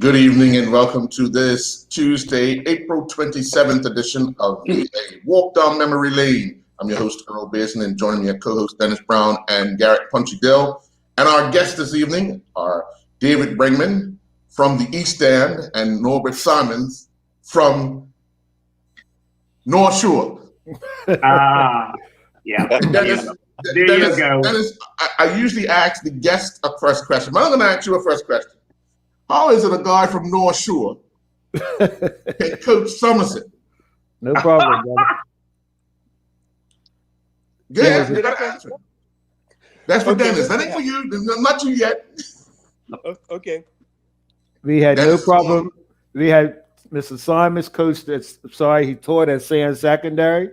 Good evening and welcome to this Tuesday, April 27th edition of VA Walk Down Memory Lane. I'm your host, Earl Basin, and joining me are co-hosts Dennis Brown and Garrett Punchy Dill. And our guests this evening are David Bringman from the East End and Norbert Simons from North Shore. Yeah. Dennis, There you go. Dennis, I usually ask the guest a first question, but I'm going to ask you a first question. How is it a guy from North Shore can coach Somerset? No problem, brother. Yeah, you got to answer. That's for Dennis. That ain't for you. Not you yet. Okay. We had Dennis no problem. We had Mr. Simons coached he taught at Sands Secondary.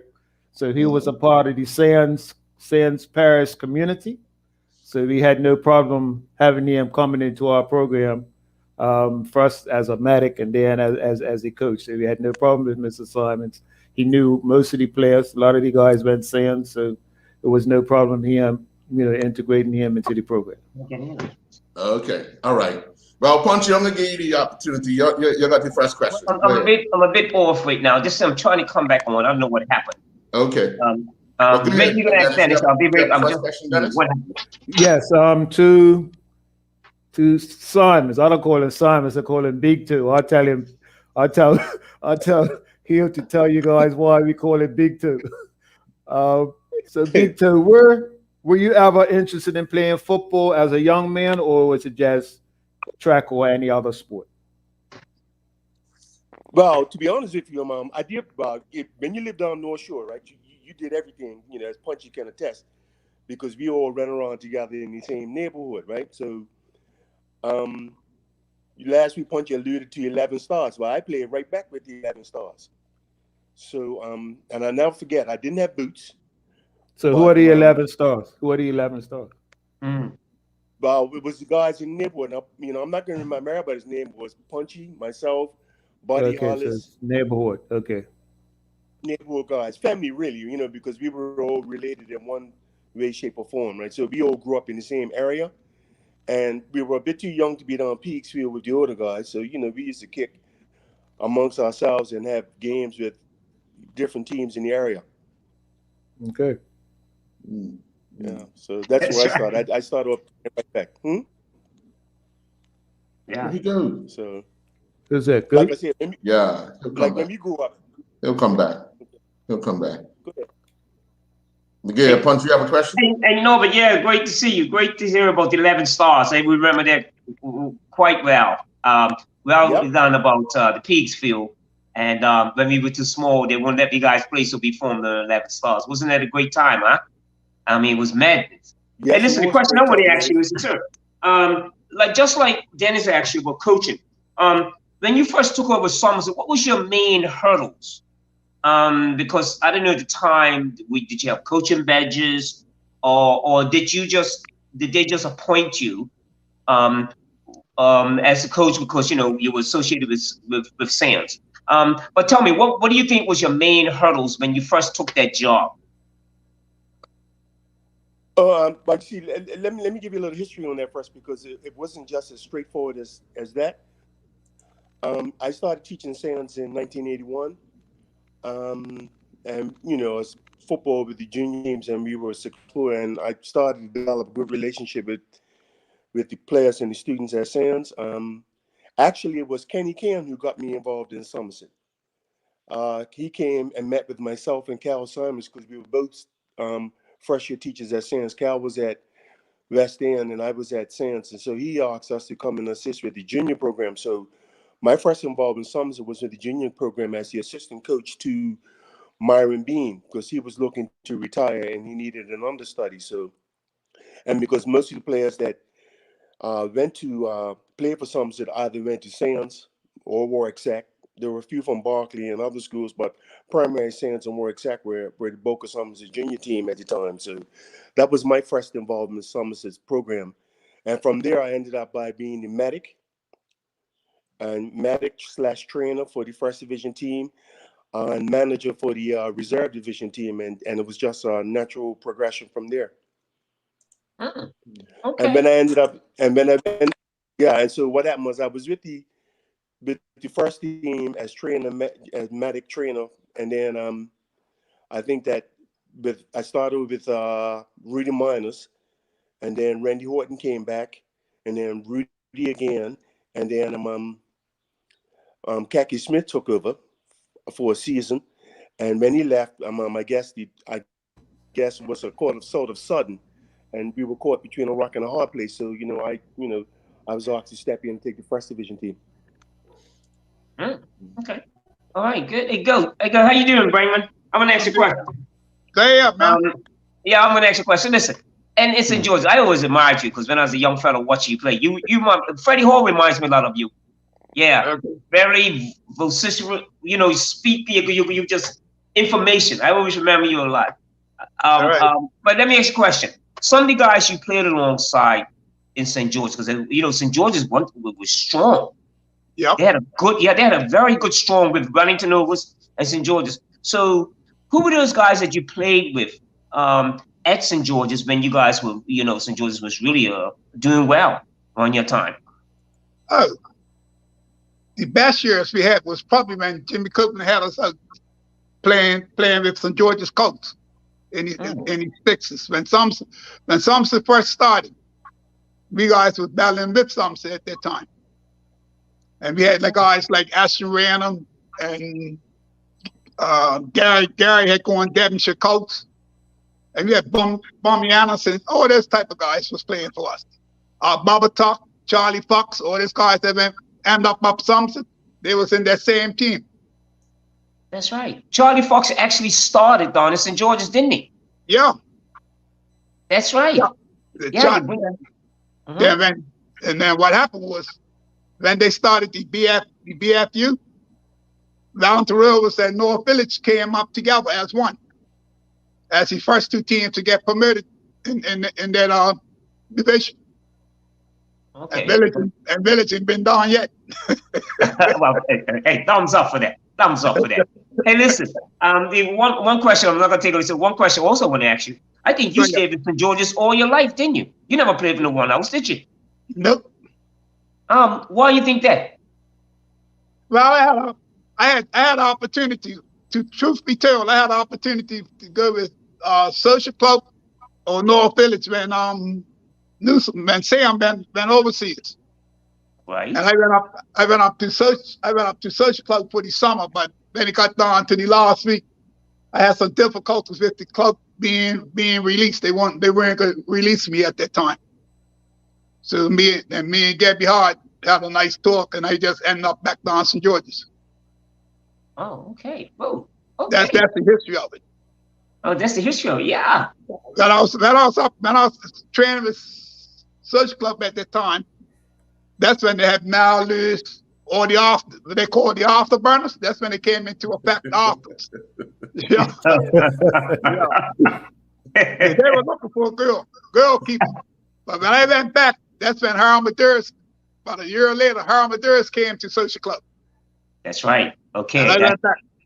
So he was a part of the Sands Parish community. So we had no problem having him coming into our program. First as a medic and then as a coach. So we had no problem with Mr. Simons. He knew most of the players. A lot of the guys went Sands, so there was no problem him, integrating him into the program. Okay, all right. Well, Punchy, I'm gonna give you the opportunity. You got the first question. I'm a bit off right now. I'm trying to come back on. I don't know what happened. Okay. Maybe you're gonna ask Dennis. I'll be right. I'm just. What happened? Yes. To Simons. I don't call him Simons. I call him Big Two. I'll tell him to tell you guys why we call it Big Two. So Big Two, were you ever interested in playing football as a young man, or was it just track or any other sport? Well, to be honest with you, I did. When you live down North Shore, right? You did everything, as Punchy can attest, because we all ran around together in the same neighborhood, right? So. Last week, Punchy alluded to 11 stars. Well, I played right back with the 11 stars. So, and I never forget, I didn't have boots. So, who are the 11 stars? Who are the 11 stars? Well, it was the guys in the neighborhood. I'm not going to remember everybody's name. It was Punchy, myself, Buddy Hollis. So neighborhood. Okay. Neighborhood guys, family, really. Because we were all related in one way, shape, or form, right? So we all grew up in the same area. And we were a bit too young to be down Peaksfield with the older guys. So, we used to kick amongst ourselves and have games with different teams in the area. Okay. Yeah. So that's where I started. I started off right back. Yeah. Here we go. So. Is that good? Like I said, when we grew up. He'll come back. Go ahead. Yeah, Punch, you have a question? But yeah, great to see you. Great to hear about the 11 stars. I remember that quite well. Done about the Peaksfield. And when we were too small, they wouldn't let you guys play, so we formed the 11 stars. Wasn't that a great time, huh? I mean, it was madness. Yes, hey, listen, the question I want to ask you is, sir, just like Dennis asked you about coaching, when you first took over Somerset, what was your main hurdles? Because I don't know at the time, did you have coaching badges, or did they just appoint you as a coach because you were associated with Sands? But tell me, what do you think was your main hurdles when you first took that job? But see, let me give you a little history on that first, because it wasn't just as straightforward as that. I started teaching Sands in 1981. And it's football with the junior teams, and we were secure, and I started to develop a good relationship with the players and the students at Sands. Actually, it was Kenny Cam who got me involved in Somerset. He came and met with myself and Cal Simons, because we were both first year teachers at Sands. Cal was at West End and I was at Sands, and so he asked us to come and assist with the junior program. So my first involvement in Somerset was with the junior program as the assistant coach to Myron Bean, because he was looking to retire and he needed an understudy. So, and because most of the players that went to play for Somerset either went to Sands or Warwick Sac. There were a few from Berkeley and other schools, but primary Sands and Warwick Sac were the bulk of Somerset's junior team at the time. So that was my first involvement in Somerset's program. And from there, I ended up by being the medic / trainer for the first division team, and manager for the reserve division team, and it was just a natural progression from there. Okay. And then I ended up, and so what happened was I was with the with the first team as as medic trainer, and then I think that I started with Rudy Miners, and then Randy Horton came back, and then Rudy again, and then Khaki Smith took over for a season, and when he left, I guess it was sort of sudden, and we were caught between a rock and a hard place. So I was asked to step in and take the first division team. Okay. All right. Good. Hey, go. How you doing, Brainman? I'm gonna ask you a question. Stay up, man. Yeah, I'm gonna ask you a question. Listen, and it's in Georgia. I always admired you because when I was a young fellow watching you play, Freddie Hall reminds me a lot of you. Yeah, Okay. very vociferous. Speak. You just information. I always remember you a lot. All right. But let me ask you a question. Some of the guys you played alongside in St. George, because St. George's was strong. Yep. They had a very good strong with Wellington Overs and St. George's. So who were those guys that you played with at St. George's when you guys were, St. George's was really doing well on your time? Oh, the best years we had was probably when Jimmy Copeland had us playing with St. George's Colts in the sixes. When Thompson first started, we guys was battling with Thompson at that time. And we had guys like Ashton Random and Gary had gone Devonshire Colts. And we had Bummy Anderson, all those type of guys was playing for us. Bubba Tuck, Charlie Fox, all these guys that end up Thompson, they was in that same team. That's right. Charlie Fox actually started down at St. George's, didn't he? Yeah. That's right. Yeah. And then what happened was when they started the BFU, Valentine Rovers and North Village came up together as one, as the first two teams to get promoted in that division. Okay. And Village ain't been done yet. Well, hey, thumbs up for that. Thumbs up for that. Hey, listen. The one question I'm not gonna take away. So one question I also want to ask you. I think you stayed with St. George's all your life, didn't you? You never played for no one else, did you? Nope. Why do you think that? Well, I had opportunity to, truth be told, I had the opportunity to go with Social Club or North Village when Newsom and Sam been overseas. Right. And I went up to Social Club for the summer, but when it got down to the last week, I had some difficulties with the club being released. They weren't going to release me at that time. So me and Gabby Hart had a nice talk, and I just ended up back down St. George's. Oh, okay. Oh, okay. That's the history of it. Oh, that's the history of it. Yeah. When I was training with Social Club at that time, that's when they had now lose all what they call the afterburners. That's when they came into effect afterwards. Yeah. They were looking for a girl keeper. But when I went back, that's when Harold Maduris, about a year later, Harold Maduris came to Social Club. That's right. Okay. And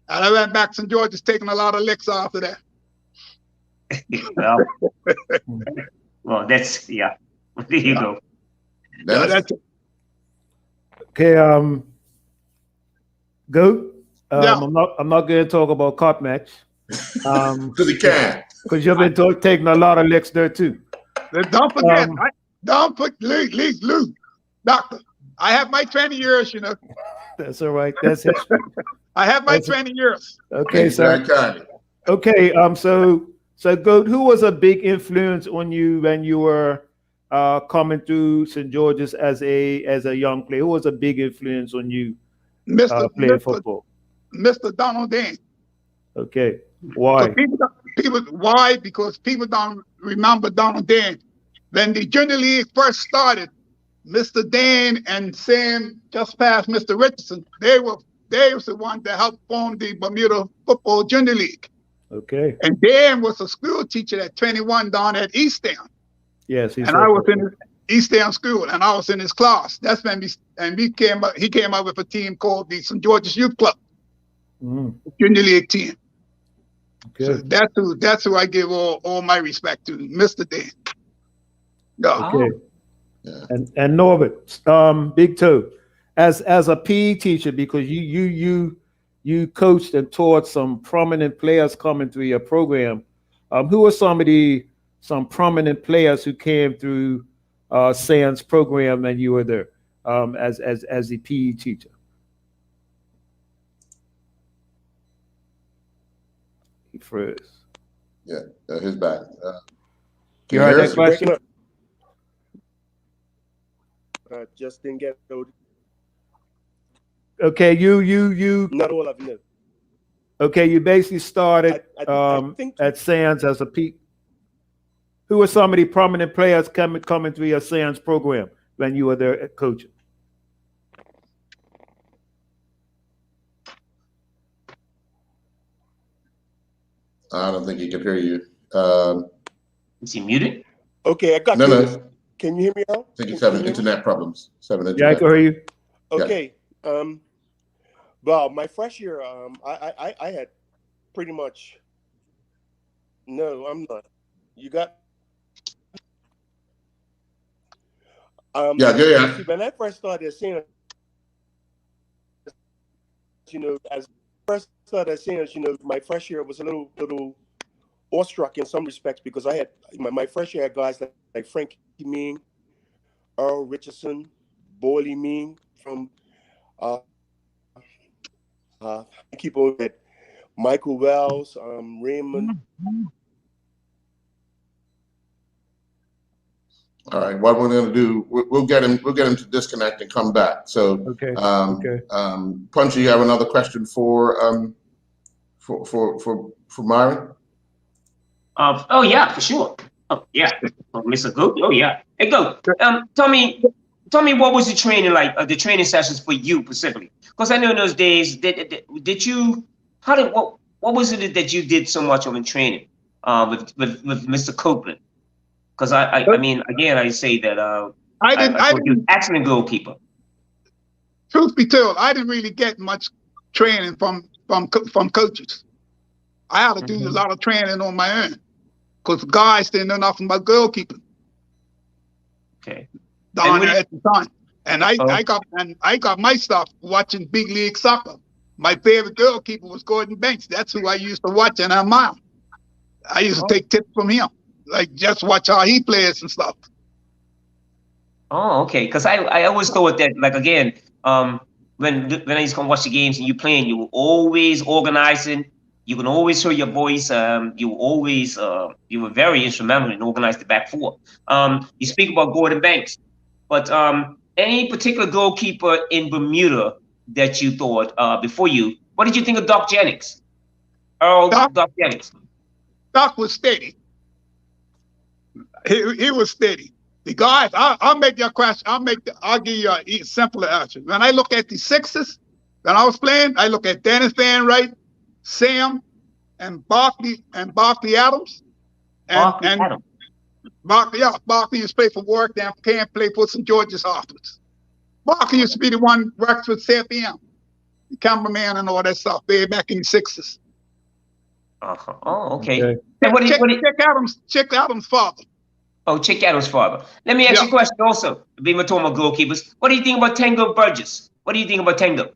I went back. St. George's taking a lot of licks after that. Well, that's, yeah. There you go. That's it. Okay, Goat. Yeah. I'm not going to talk about cup match. Because he can. Because you've been taking a lot of licks there too. Don't forget, Lou, doctor. I have my 20 years, That's all right. That's history. I have my 20 years. Okay, sir. Very kind. Okay, so Goat, who was a big influence on you when you were coming through St. George's as a young player? Who was a big influence on you playing football? Mr. Donald Dane. Okay, why? Why? Because people don't remember Donald Dane. When the Junior League first started, Mr. Dane and Sam, just past Mr. Richardson, they was the one that helped form the Bermuda Football Junior League. Okay. And Dan was a school teacher at 21 down at Easttown. Yes, and I was in Easttown school, and I was in his class. That's when he came up with a team called the St. George's Youth Club, Junior League team. Okay. So that's who I give all my respect to, Mr. Dan. Okay. Yeah. And Norbert, Big Toe, as a PE teacher, because you coached and taught some prominent players coming through your program. Who are some prominent players who came through Sands program and you were there as the PE teacher? He froze. Yeah, his back. You heard that question? Just didn't get it. Okay, you. Not all of them. Okay, you basically started I think at Sands as a P. Who were some of the prominent players coming through your Sands program when you were there at coaching? I don't think he can hear you. Is he muted? Okay, I got No, you. no. Can you hear me now? I think he's Can having you hear me? internet problems. He's having Yeah, I internet. can hear you. Okay. Well, my fresh year, I had pretty much. No, I'm not. You got. Yeah. See, when I first started seeing, my fresh year was a little awestruck in some respects because I had my fresh year had guys like Frankie Ming, Earl Richardson, Boyle Ming from keep on that, Michael Wells, Raymond. All right. What we're going to do, we'll get him to disconnect and come back. So, Okay. Punchy, you have another question for Myron? Oh yeah, for sure. Oh yeah, Mr. Goat. Oh yeah. Hey, Goat. Tell me what was the training like? The training sessions for you specifically? Because I know in those days, did you? What was it that you did so much of in training with Mr. Copeland? Because I mean, again, I say that I didn't. you excellent goalkeeper. Truth be told, I didn't really get much training from coaches. I had to do a lot of training on my own because guys didn't know nothing about goalkeeping. Okay. Down there at the time, and I got my stuff watching big league soccer. My favorite goalkeeper was Gordon Banks. That's who I used to watch and admire. I used to take tips from him, like just watch how he plays and stuff. Oh, okay. Because I always thought that, like, again, when I used to come watch the games and you playing, you were always organizing. You can always hear your voice. You were very instrumental in organizing the back four. You speak about Gordon Banks, but any particular goalkeeper in Bermuda that you thought before you? What did you think of Doc Jennings? Doc Jennings. Doc was steady. He was steady. The guys, I'll make your question. I'll give you a simpler answer. When I look at the Sixers, when I was playing, I look at Dennis Van Wright, Sam, and Barkley Adams. Adams. Barkley used to play for Warwick, then can't play for St. George's Hospitals. Barkley used to be the one who works with CFM, the cameraman and all that stuff way back in the 60s. Oh, okay. And Chick Adams' father. Oh, Chick Adams' father. Let me ask you a question also. Being talking about goalkeepers, what do you think about Tango Burgess? What do you think about Tango?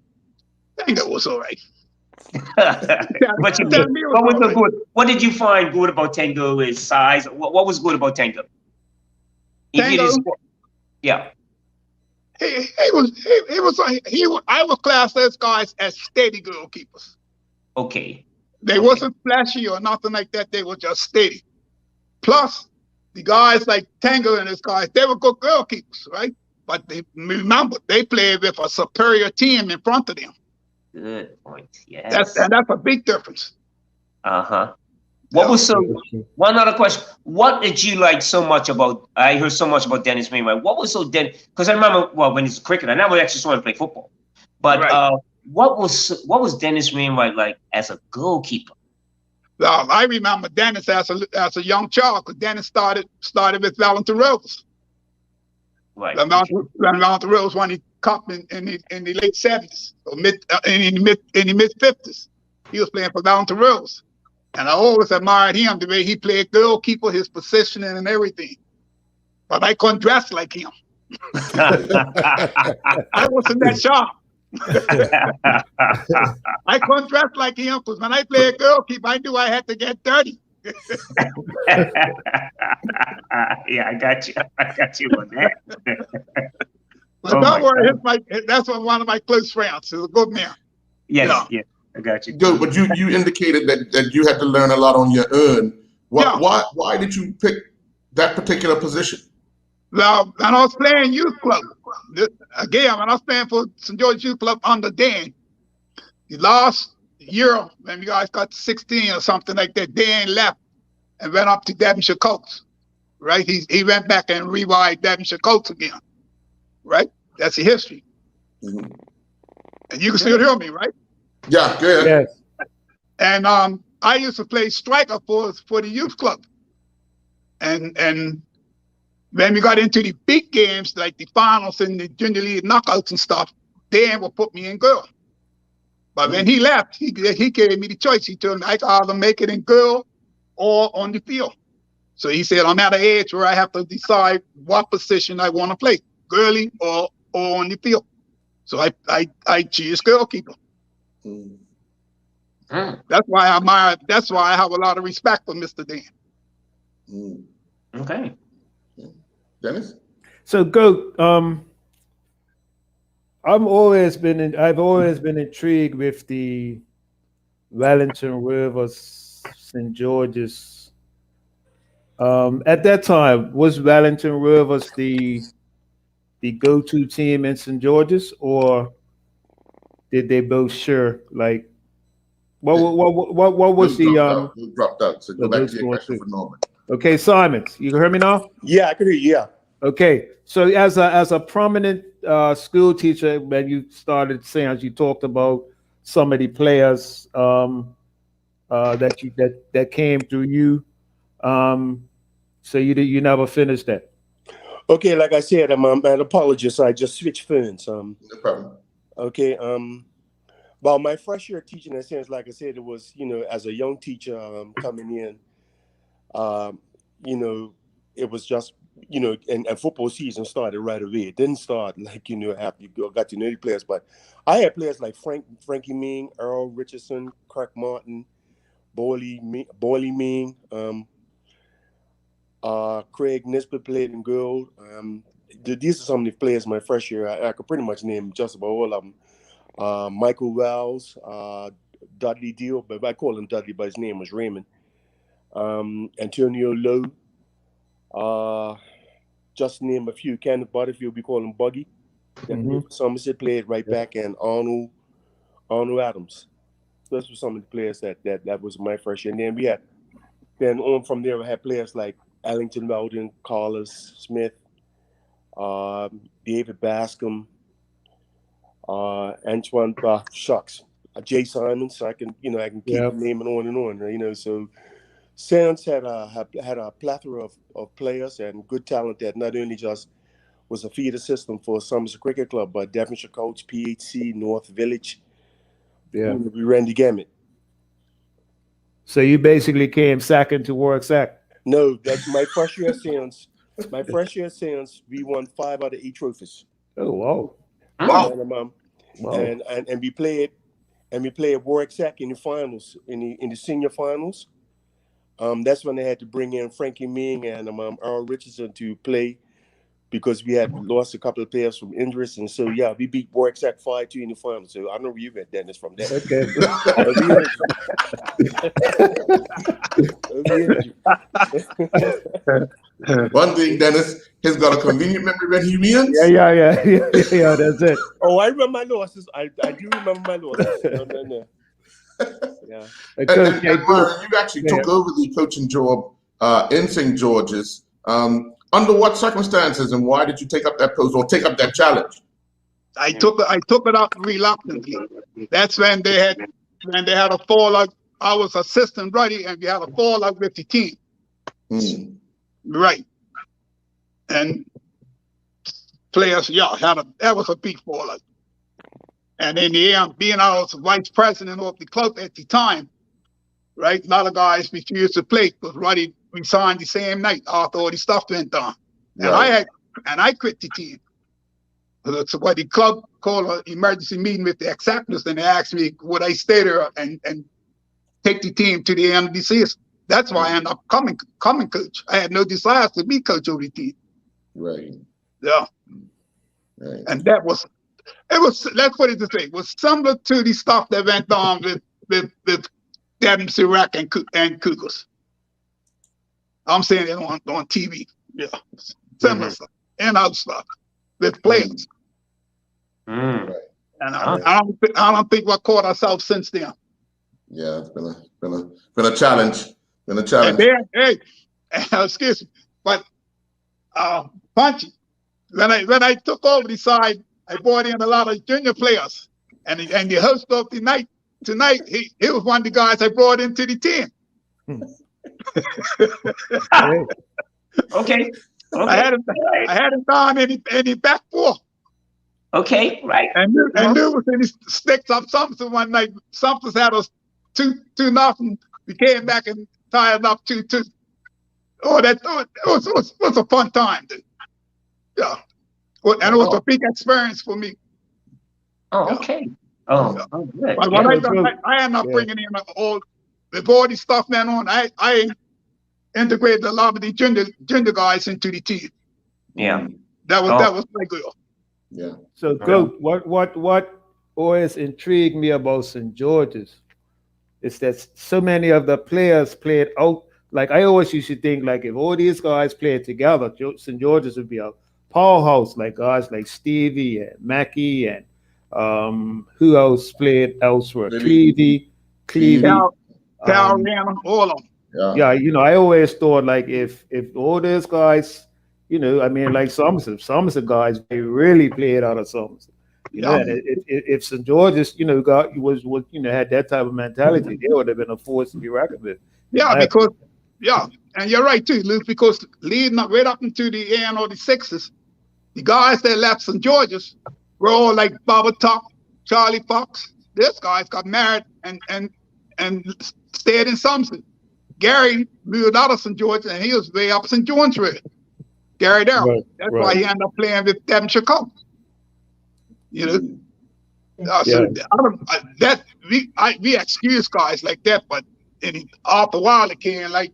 Tango was all right. What did you find good about Tango? His size. What was good about Tango? Yeah. I would class those guys as steady goalkeepers. Okay. They wasn't flashy or nothing like that. They were just steady. Plus, the guys like Tango and his guys, they were good goalkeepers, right? But remember, they played with a superior team in front of them. Good point. Yes. That's a big difference. One other question. What did you like so much about, I heard so much about Dennis Wainwright. What was so because I remember, when he's a cricketer, I never actually saw him play football. But right. What was Dennis Wainwright like as a goalkeeper? Well, I remember Dennis as a young child, because Dennis started with Valentin Rose. Right. Valentin Rose won the cup in the late 70s or in the mid 50s. He was playing for Valentin Rose. And I always admired him, the way he played goalkeeper, his positioning and everything. But I couldn't dress like him. I wasn't that sharp. I couldn't dress like him because when I played goalkeeper, I knew I had to get dirty. Yeah, I got you. I got you on that. But Oh don't my worry, that's one of my close friends. He's a good man. Yes, Yeah. yes, I got you. Good, but you indicated that you had to learn a lot on your own. Yeah. Why did you pick that particular position? Now, when I was playing youth club, again, when I was playing for St. George Youth Club under Dan, the last year when you guys got to 16 or something like that, Dan left and went up to Devonshire Colts, right? He went back and revived Devonshire Colts again, right? That's the history. Mhm. And you can still hear me, right? Yeah, good. Yes. And I used to play striker for the youth club. And when we got into the big games, like the finals and the junior league knockouts and stuff, Dan would put me in goal. But when he left, he gave me the choice. He told me I could either make it in goal or on the field. So he said, I'm at an age where I have to decide what position I want to play, goalie or on the field. So I choose goalkeeper. Mm. That's why I have a lot of respect for Mr. Dan. Mm. Okay. Dennis? So go. I've always been intrigued with the Wellington Rivers St. George's. At that time, was Wellington Rivers the go-to team in St. George's, or did they both share? Like, what was You the dropped out. So go back those to your four question two. for Norman. Okay, Simons, you can hear me now? Yeah, I can hear you. Yeah. Okay, so as a prominent school teacher, when you started saying, you talked about some of the players that came through you. So you never finished that. Okay, like I said, I'm an apologist. I just switched phones. No problem. Okay. Well, my first year teaching in sense, like I said, it was, as a young teacher coming in, it was just, and football season started right away. It didn't start like, after you got to know the players, but I had players like Frankie Ming, Earl Richardson, Kirk Martin, Boyle Ming, Craig Nisbet played in goal. These are some of the players my first year. I could pretty much name just about all of them. Michael Wells, Dudley Deal, but I call him Dudley, but his name was Raymond. Antonio Lowe, just to name a few. Kenneth Butterfield, we call him Buggy. Somerset played right back, and Arnold Adams. Those were some of the players that was my first year. And then on from there, I had players like Ellington Weldon, Carlos Smith, David Bascom, Antoine Jay Simons. So I can keep naming on and on. So Sands had a plethora of players and good talent that not only just was a feeder system for Somerset Cricket Club, but Devonshire Colts, PHC, North Village. Yeah, we ran the gamut. So you basically came second to Warwick Sack. No, that's my first year at Sands. My first year at Sands, we won 5 out of 8 trophies. Oh wow! Wow. Wow. And we played Warwick Sack in the finals, in the senior finals. That's when they had to bring in Frankie Ming and Earl Richardson to play because we had lost a couple of players from injuries. And so, yeah, we beat Warwick Sack 5-2 in the finals. So I know where you went, Dennis, from that. Okay. One thing, Dennis, he's got a convenient memory when he wins. Yeah. That's it. Oh, I remember my losses. I do remember my losses. No. Yeah. And Myron, you actually took over the coaching job in St. George's. Under what circumstances and why did you take up that post or take up that challenge? I took it up reluctantly. That's when they had a fallout. I was assistant ready, and we had a fallout with the team. Right. And players, that was a big fallout. And in the end, being I was vice president of the club at the time, right? A lot of guys refused to play because Ruddy resigned the same night after all the stuff went on. And I quit the team. So what the club called an emergency meeting with the exactness, and they asked me would I stay there and take the team to the end of the season. That's why I ended up coming coach. I had no desire to be coach of the team. Right. Yeah. Right. And let's put it this way, it was similar to the stuff that went on with Devin Sirac and Cougars. I'm saying it on TV. Yeah. Similar stuff and other stuff with players. Mm. Right. And I don't think we caught ourselves since then. Yeah, it's been a challenge. Been a challenge. And then, excuse me, but Punchy, when I took over the side, I brought in a lot of junior players, and the host of the night tonight, he was one of the guys I brought into the team. Okay. I hadn't done any back four. Okay, right. And Lou was in his sticks up Sumter one night. Sumter's had us 2-0. We came back and tied up 2-2. Oh, it was a fun time, dude. Yeah. And it was a big experience for me. Oh, okay. Oh, Yeah. good. But Yeah. what I ended up bringing in all the stuff went on. I integrated a lot of the junior guys into the team. Yeah. That was my goal. Yeah. So, Goat, what always intrigued me about St. George's is that so many of the players played out. Like I always used to think, like if all these guys played together, St. George's would be a powerhouse. Like guys like Stevie and Mackey and who else played elsewhere? Clevey. Cal Random, all of them. Yeah, I always thought like if all those guys, I mean, like Somerset guys, they really played out of Somerset. And if St. George's, had that type of mentality, they would have been a force to be reckoned with. And you're right too, Luke, because leading up right up into the end of the 60s, the guys that left St. George's were all like Bobby Tuck, Charlie Fox. These guys got married and stayed in Somerset. Gary moved out of St. George's and he was way up St. John's Road. Gary Darrell. Right, That's why he ended up playing with Devonshire Colts. So we excuse guys like that, but after a while it came like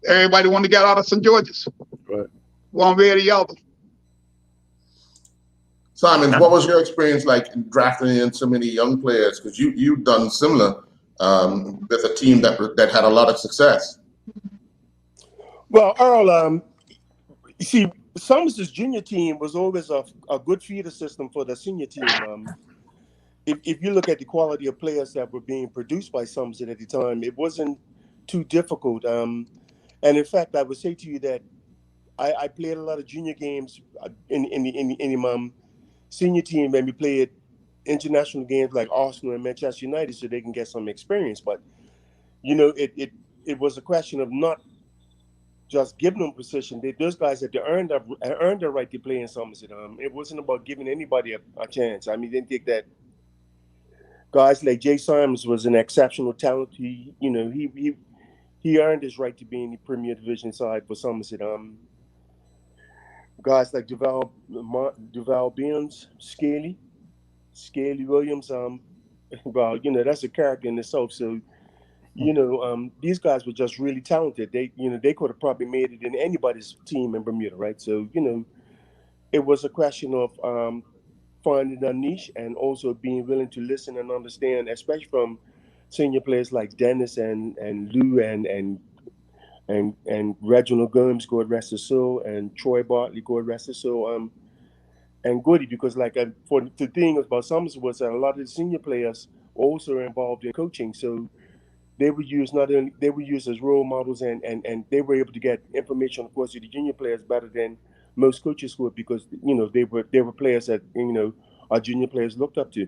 everybody wanted to get out of St. George's. Right. One way or the other. Simon, what was your experience like in drafting in so many young players? Because you've done similar with a team that had a lot of success. Well, Earl, you see, Somerset's junior team was always a good feeder system for the senior team. If you look at the quality of players that were being produced by Somerset at the time, it wasn't too difficult. And in fact, I would say to you that I played a lot of junior games in the senior team, and we played international games like Arsenal and Manchester United, so they can get some experience. But it was a question of not just giving them position. Those guys had earned the right to play in Somerset. It wasn't about giving anybody a chance. I mean, they didn't think that guys like Jay Simons was an exceptional talent. He earned his right to be in the Premier Division side for Somerset. Guys like Duval Beans, Scaly Williams. That's a character in itself. So, these guys were just really talented. They could have probably made it in anybody's team in Bermuda, right? So, it was a question of finding a niche and also being willing to listen and understand, especially from senior players like Dennis and Lou and Reginald Gomes, God rest his soul, and Troy Bartley, God rest his soul, and Goody, because the thing about Somerset was that a lot of the senior players also were involved in coaching, so they were used as role models, and they were able to get information, of course, to the junior players better than most coaches would, because they were players that our junior players looked up to.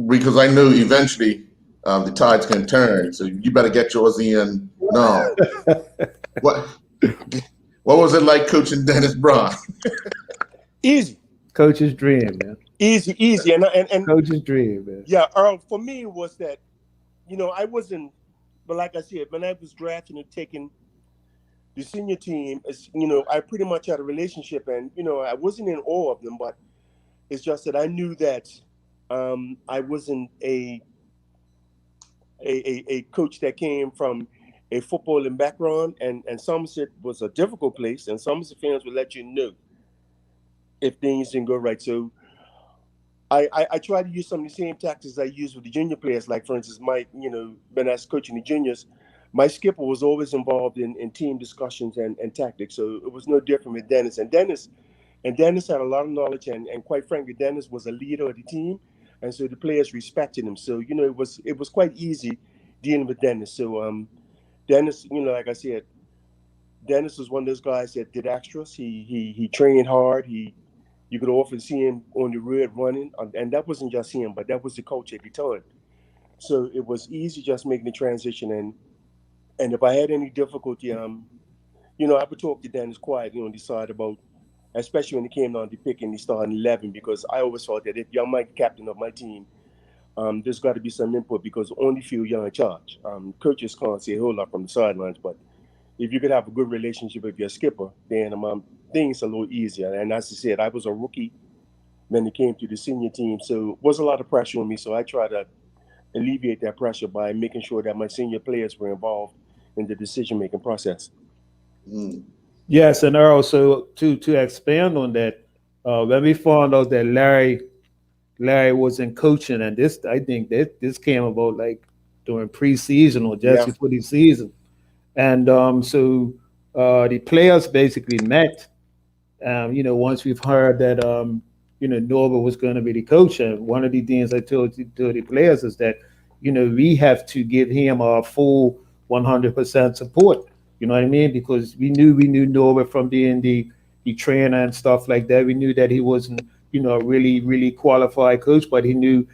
Because I knew eventually the tides can turn, so you better get yours in. No, what was it like coaching Dennis Brown? Easy. Coach's dream, man. Easy, and Coach's dream, man. Yeah, Earl, for me it was that, I wasn't, but like I said, when I was drafting and taking, the senior team is, you know, I pretty much had a relationship, and you know, I wasn't in awe of them, but it's just that I knew that I wasn't a coach that came from a footballing background, and Somerset was a difficult place, and Somerset fans would let you know if things didn't go right. So I try to use some of the same tactics I use with the junior players. Like, for instance, Mike, you know, when I was coaching the juniors, my skipper was always involved in team discussions and tactics. So it was no different with Dennis. And Dennis had a lot of knowledge, and quite frankly, Dennis was a leader of the team, and so the players respected him. So you know, it was quite easy dealing with Dennis. So Dennis, you know, like I said, Dennis was one of those guys that did extras. He trained hard. You could often see him on the road running, and that wasn't just him, but that was the coach at the time. So it was easy just making the transition. And if I had any difficulty, you know, I would talk to Dennis quietly on the side about, especially when it came down to picking the starting 11, because I always thought that if you're my captain of my team, there's got to be some input because only few you're in charge. Coaches can't say a whole lot from the sidelines, but if you could have a good relationship with your skipper, then things are a little easier. And as I said, I was a rookie when it came to the senior team, so it was a lot of pressure on me. So I try to alleviate that pressure by making sure that my senior players were involved in the decision-making process. Mm. Yes, and Earl, so to expand on that, when we found out that Larry was in coaching, and this I think that this came about like during preseason or just Yeah. before the season, and so the players basically met. You know, once we've heard that you know Norva was going to be the coach, and one of the things I told the players is that you know we have to give him our full 100% support. You know what I mean? Because we knew Norva from being the trainer and stuff like that. We knew that he wasn't you know a really qualified coach, but he knew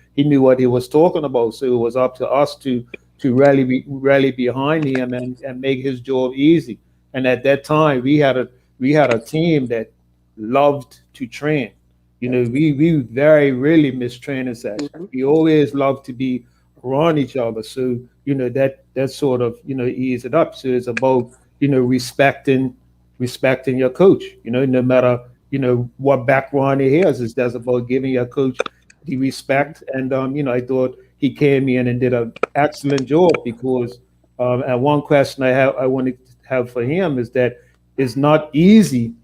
what he was talking about. So it was up to us to rally behind him and make his job easy. And at that time, we had a team that loved to train. You know, we very rarely miss training sessions. Mhm. We always love to be around each other. So, you know, that sort of, you know, ease it up. So it's about, you know, respecting your coach, you know, no matter, you know, what background he has, is that's about giving your coach the respect. And you know, I thought he came in and did an excellent job because and one question I wanted to have for him is that it's not easy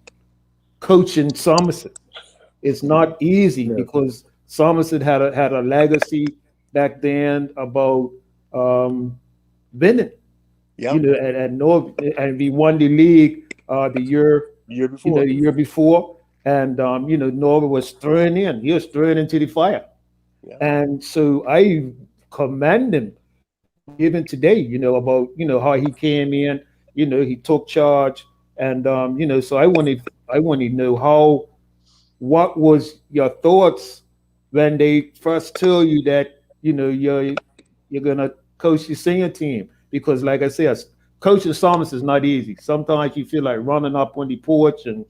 coaching Somerset. It's not easy No. because Somerset had a legacy back then about winning. Yeah. You know, and North, and we won the league the year The year you know before. the year before, and you know Norway was thrown in. He was thrown into the fire, Yeah. and so I commend him even today. You know about how he came in. You know he took charge, and you know so I want to know how what was your thoughts when they first told you that you're gonna coach your senior team? Because like I said, coaching Psalmist is not easy. Sometimes you feel like running up on the porch and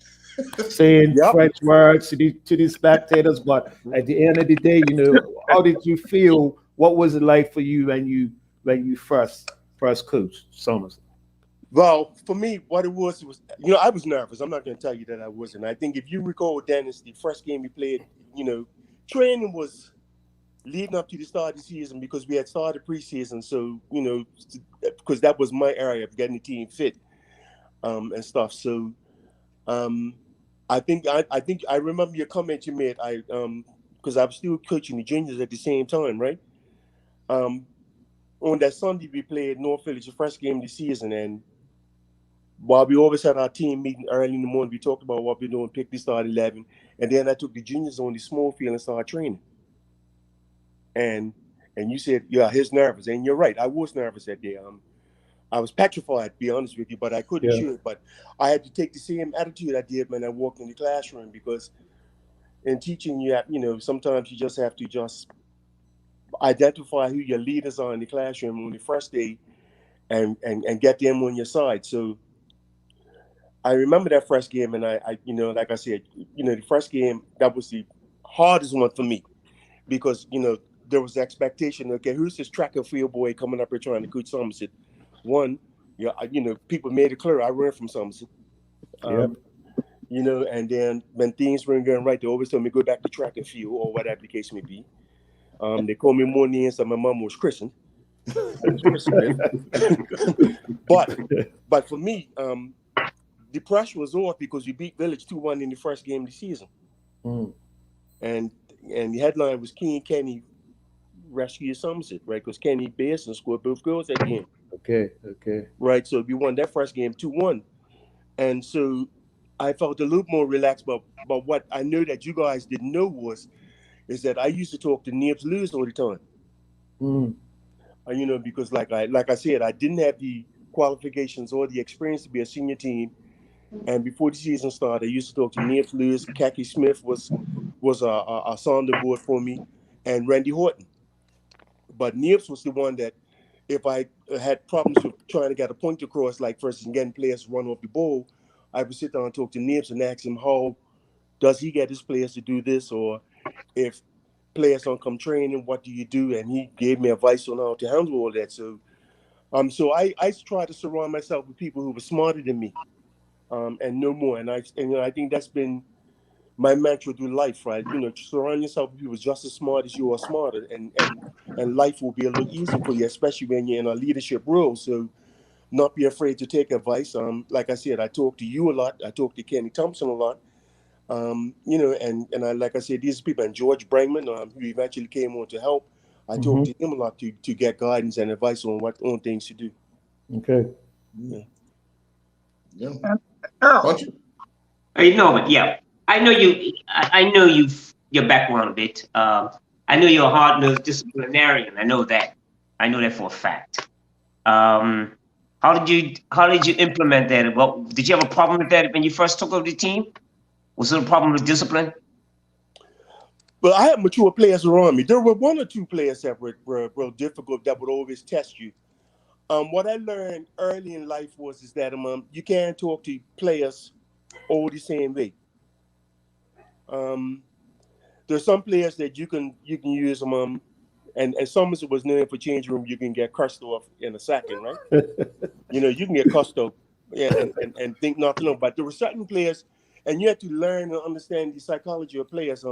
saying Yep. French words to the spectators, but at the end of the day, how did you feel? What was it like for you when you first coached Summers? Well, for me, what it was, I was nervous. I'm not going to tell you that I wasn't. I think if you recall, Dennis, the first game we played, training was leading up to the start of the season because we had started preseason. So, because that was my area of getting the team fit and stuff. So, I think I remember your comment you made. Because I was still coaching the juniors at the same time, right? On that Sunday we played North Village, the first game of the season, and while we always had our team meeting early in the morning, we talked about what we're doing, pick the start 11, and then I took the juniors on the small field and started training. And you said, yeah, he's nervous, and you're right. I was nervous that day. I was petrified, to be honest with you, but I couldn't Yeah. shoot. But I had to take the same attitude I did when I walked in the classroom, because in teaching, sometimes you just have to just identify who your leaders are in the classroom on the first day and get them on your side. So I remember that first game, and I like I said, the first game, that was the hardest one for me because, there was the expectation, okay, who's this track and field boy coming up here trying to coach Somerset? One, Yeah, people made it clear I ran from Somerset. And then when things weren't going right, they always told me go back to track and field or whatever the case may be. They called me more names than my mom was christened. but for me, the pressure was off because we beat Village 2-1 in the first game of the season. And the headline was King Kenny rescued Somerset, right? Because Kenny Basin scored both goals that game. Okay. Right, so we won that first game 2-1. And so I felt a little more relaxed, but what I know that you guys didn't know is that I used to talk to Nips Lewis all the time. Because like I said, I didn't have the qualifications or the experience to be a senior team. And before the season started, I used to talk to Nips Lewis. Kaki Smith was a sounding board for me, and Randy Horton. But Nips was the one that, if I had problems with trying to get a point across, like for instance, getting players to run off the ball, I would sit down and talk to Nips and ask him how does he get his players to do this, or if players don't come training, what do you do? And he gave me advice on how to handle all that. So I try to surround myself with people who were smarter than me, and no more. And I think that's been my mantra through life, right? Surround yourself with people just as smart as you are smarter, and life will be a little easier for you, especially when you're in a leadership role. So not be afraid to take advice. Like I said, I talk to you a lot. I talk to Kenny Thompson a lot. And like I said, these people, and George Brangman, who eventually came on to help, I talked to him a lot to get guidance and advice on things to do. Okay. Yeah. Earl, But yeah, I know you. I know your background a bit. I know you're a hard-nosed disciplinarian. I know that for a fact. How did you implement that? Well, did you have a problem with that when you first took over the team? Was there a problem with discipline? Well, I had mature players around me. There were one or two players that were real difficult, that would always test you. What I learned early in life is that you can't talk to players all the same way. There's some players that you can use them, and Somerset was known for changing room. You can get cussed off in a second, right? You can get cussed off, and think nothing of. But there were certain players, and you had to learn and understand the psychology of players.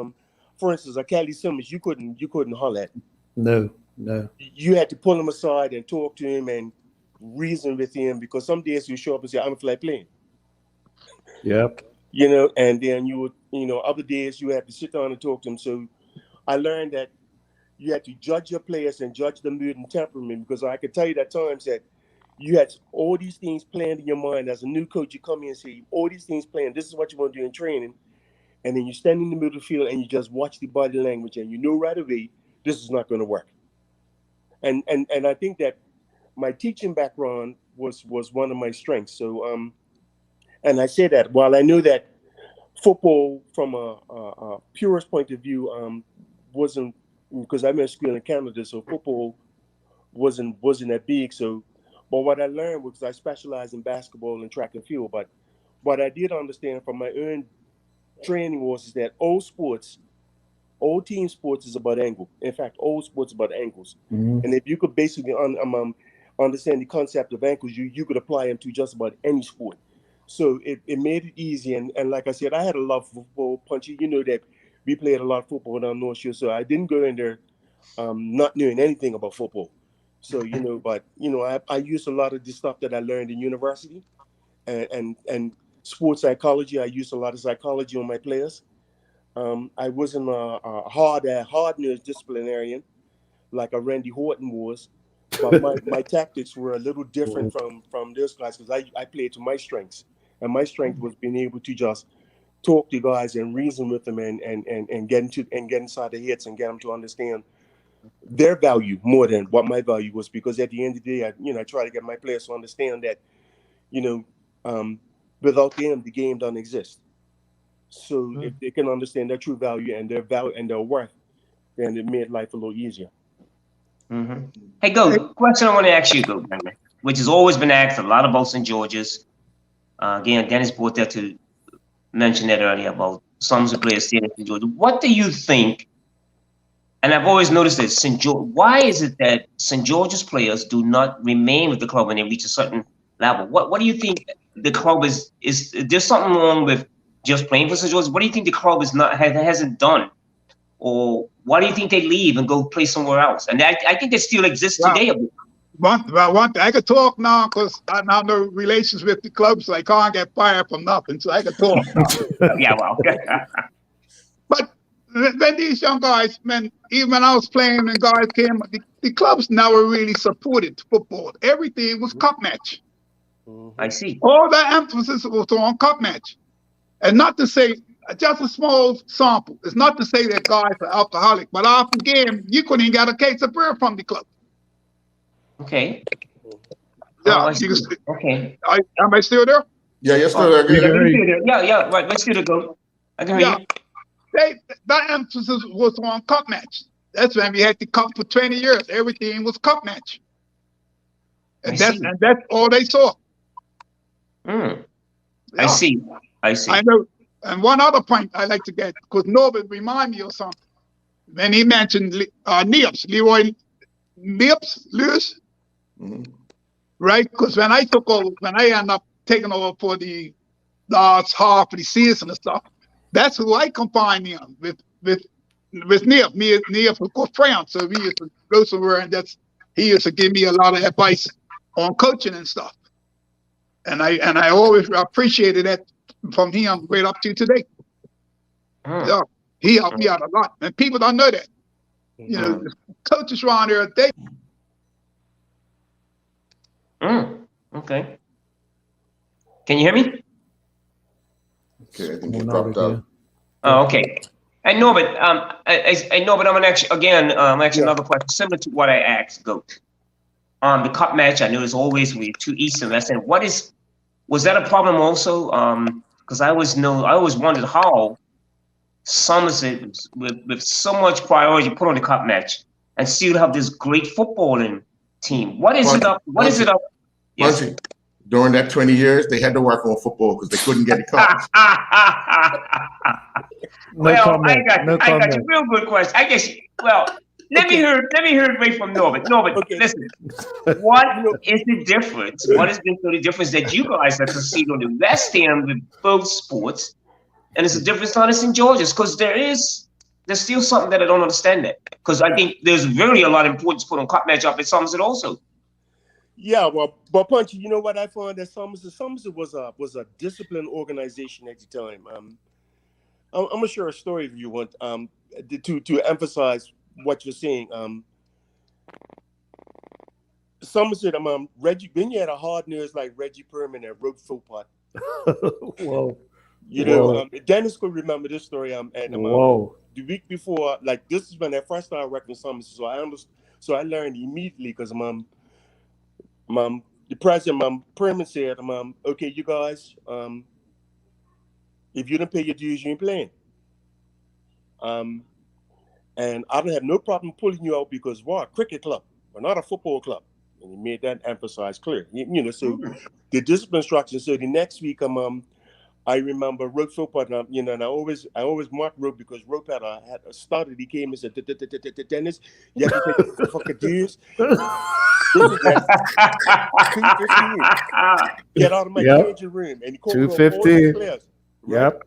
For instance, Kelly Simmons, you couldn't holler at him. No. You had to pull him aside and talk to him and reason with him, because some days you show up and say, "I'm flat playing." Yep. And then you would, other days you have to sit down and talk to them. So I learned that you had to judge your players and judge the mood and temperament, because I could tell you that times that you had all these things planned in your mind. As a new coach, you come in and say, all these things planned, this is what you want to do in training. And then you stand in the middle of the field and you just watch the body language, and you know right away, this is not going to work. And I think that my teaching background was one of my strengths. So, and I say that while I know that football from a purist point of view wasn't, because I went to school in Canada, so football wasn't that big. So, but what I learned was I specialized in basketball and track and field. But what I did understand from my own training was that all team sports is about angle. In fact, all sports about angles. And if you could basically understand the concept of ankles, you could apply them to just about any sport. So it made it easy. And like I said, I had a love for football. Punchy, you know that we played a lot of football down North Shore. So I didn't go in there not knowing anything about football. So, but I used a lot of the stuff that I learned in university and sports psychology. I used a lot of psychology on my players. I wasn't a hard-nosed disciplinarian like a Randy Horton was, but my tactics were a little different from those guys, because I played to my strengths, and my strength was being able to just talk to guys and reason with them and get inside their heads and get them to understand their value more than what my value was. Because at the end of the day, I try to get my players to understand that without them the game doesn't exist. So if they can understand their true value and their worth, then it made life a little easier. Hey, Go, question I want to ask you, Go, which has always been asked a lot about St. George's. Again, Dennis brought that to mention that earlier about some players staying at St. George. What do you think? And I've always noticed that St. George. Why is it that St. George's players do not remain with the club when they reach a certain level. What do you think the club is there's something wrong with just playing for St. George's? What do you think the club is hasn't done? Or why do you think they leave and go play somewhere else? And I think they still exist today. I could talk now because I have no relations with the club, so I can't get fired from nothing. So I could talk. Yeah, well. But when these young guys, man, even when I was playing and guys came, the clubs never really supported football. Everything was cup match. I see. All the emphasis was on cup match. And not to say, just a small sample, it's not to say that guys are alcoholic, but after the game, you couldn't even get a case of beer from the club. Okay. Yeah, Oh, okay. Am I still there? Yeah, you're still there. Good. Yeah, right. Let's do the go. I can hear you. That emphasis was on cup match. That's when we had the cup for 20 years. Everything was cup match. And that's all they saw. Yeah. I see. I know. And one other point I like to get, because Norbert remind me of something. When he mentioned Nips, Leroy Nips, Lewis, right? Because when I ended up taking over for the last half of the season and stuff, that's who I combined him with Nip. Me and Nip were good friends, so we used to go somewhere, and he used to give me a lot of advice on coaching and stuff. And I always appreciated that from him right up to today. Yeah, he helped me out a lot, and people don't know that. You know, coaches around there, okay. Can you hear me? Okay, I think you dropped out. Oh, okay. And Norbert, I know, but I'm another question similar to what I asked Goat. The cup match, I know is always with two Eastern. That's it. Was that a problem also? Because I always wondered how Somerset, with so much priority put on the cup match, and still have this great footballing team. What is it up? Yes. During that 20 years, they had to work on football because they couldn't get the cups. I got you. Real good question. I guess. Let me hear it right from Norbert. Norbert, listen. What is the difference? What is the difference that you guys have to see on the West End with both sports, and it's a difference on the St. George's? Because there's still something that I don't understand that. Because I think there's really a lot of importance put on cup match up at Somerset also. Yeah, but Punchy, you know what I found that Somerset was a disciplined organization at the time. I'm gonna share a story if you want to emphasize what you're saying. Somerset, Reggie, when you had a hard nose like Reggie Perman and Rob Philpott. Whoa. You know, Dennis could remember this story. The week before, like this is when I first started working Somerset, so I learned immediately because the president, Perman said, okay, you guys, if you don't pay your dues, you ain't playing. And I don't have no problem pulling you out because we're a cricket club, we're not a football club. And he made that emphasize clear. You know, so the discipline instruction. So the next week, I remember Rope Philpott, and I always mark Rope because Rope had started. He came and said, Dennis, you have to take the fucking dues. Get out of my changing room. And he called 250. Players. Right? Yep.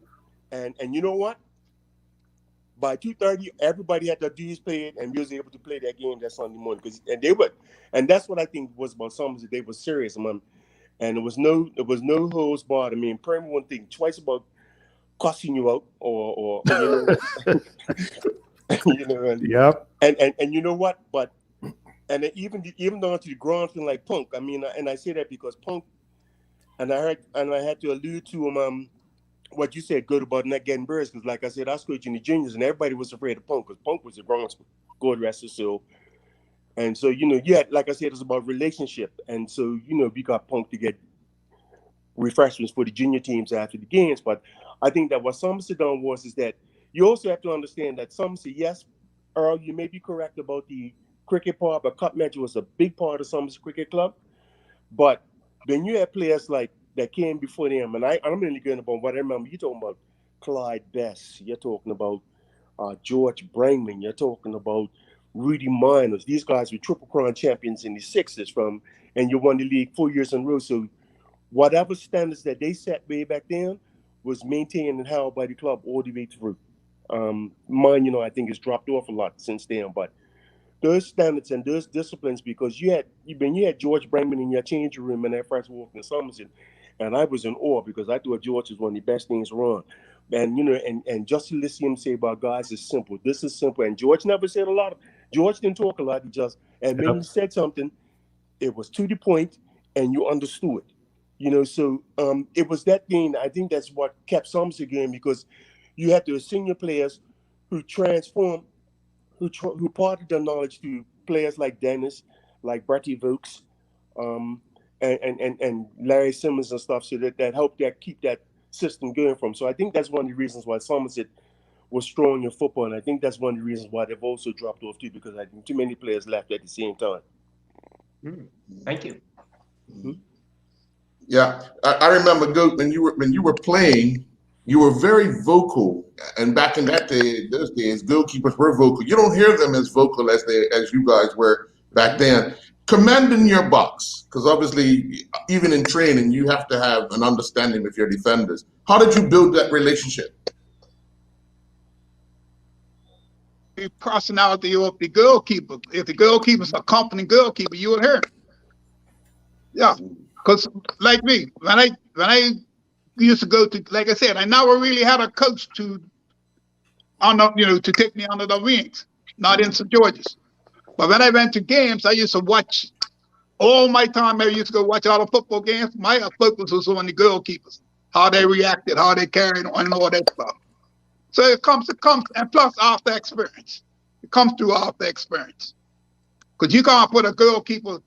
And you know what? By 2:30, everybody had their dues paid, and we was able to play that game that Sunday morning. And that's what I think was about Somerset. They were serious, man. And there was no holds barred. I mean, Perman wouldn't think twice about cussing you out or you know, you know. Yep. And you know what? But and even down to the ground thing like Punk. I mean, and I say that because Punk, and I had to allude to what you said good about not getting birds, because like I said, I was coaching the juniors and everybody was afraid of Punk because Punk was a ground God rest his soul. And so, you know, you had, like I said, it's about relationship. And so, you know, we got Punk to get refreshments for the junior teams after the games. But I think that what Somerset done is that you also have to understand that Somerset, yes, Earl, you may be correct about the cricket part, but cup match was a big part of Somerset Cricket Club. But when you have players like that came before them, and I'm really going about what I remember, you're talking about Clyde Best, you're talking about George Brangman, you're talking about Rudy Miners. These guys were Triple Crown champions in the 60s and you won the league 4 years in a row. So whatever standards that they set way back then was maintained and held by the club all the way through. Mine, I think it's dropped off a lot since then, but those standards and those disciplines, because when you had George Brangman in your changing room when I first walked in Somerset, and I was in awe because I thought George was one of the best things around. And and just to listen to him say about guys is simple. This is simple. And George never said a lot. George didn't talk a lot. And when he said something, it was to the point, and you understood. So it was that thing. I think that's what kept Somerset going, because you had the senior players who transformed, who parted their knowledge to players like Dennis, like Bertie Vokes, and Larry Simmons and stuff, so that helped keep that system going from. So I think that's one of the reasons why Somerset was strong in football, and I think that's one of the reasons why they've also dropped off too, because I think too many players left at the same time. Thank you. Mm-hmm. Yeah, I remember when you were playing, you were very vocal, and back in those days, goalkeepers were vocal. You don't hear them as vocal as you guys were back then. Commanding your box, because obviously, even in training, you have to have an understanding with your defenders. How did you build that relationship? The personality of the goalkeeper. If the goalkeeper's a competent goalkeeper, you will hear him. Yeah, because like me, when I used to go to, like I said, I never really had a coach to take me under the wings, not in St. George's. But when I went to games, I used to watch all my time. I used to go watch all the football games. My focus was on the goalkeepers, how they reacted, how they carried on, and all that stuff. So it comes, and plus after experience. It comes through after experience. Because you can't put a goalkeeper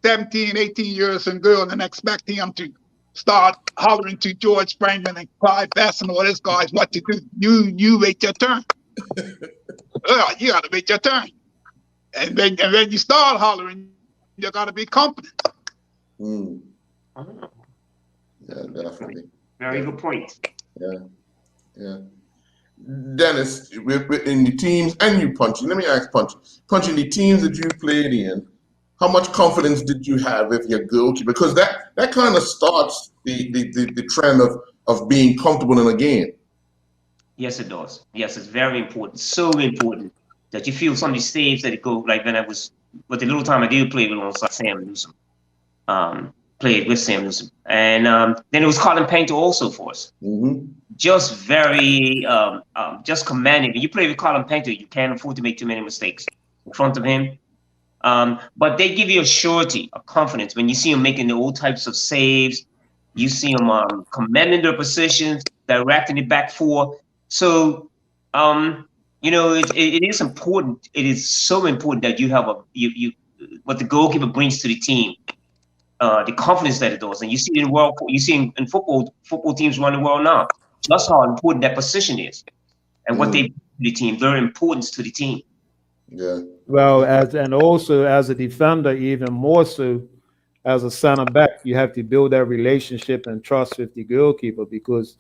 17, 18 years and girl and expect him to start hollering to George Brangman and Clyde Best and all these guys what to do. You wait your turn. You got to wait your turn. And when you start hollering, you got to be confident. Yeah, definitely. Very good point. Yeah. Dennis, in the teams, and you, Punchy, let me ask Punchy. Punchy, in the teams that you played in, how much confidence did you have with your goalkeeper? Because that kind of starts the trend of being comfortable in a game. Yes, it does. Yes, it's very important. So important that you feel some of these saves that go, like when I was, with the little time I did play alongside Sam Newsom, played with Sam Newsom. And then it was Colin Painter also for us. Mm-hmm. Just very, just commanding. When you play with Colin Painter, you can't afford to make too many mistakes in front of him. But they give you a surety, a confidence. When you see them making all types of saves, you see them commanding their positions, directing it back four. So, it is important. It is so important that you have what the goalkeeper brings to the team, the confidence that it does. And you see it in world, you see in football teams around the world now, just how important that position is, and what they bring to the team, their importance to the team. Yeah. Well, also as a defender, even more so as a center back, you have to build that relationship and trust with the goalkeeper, because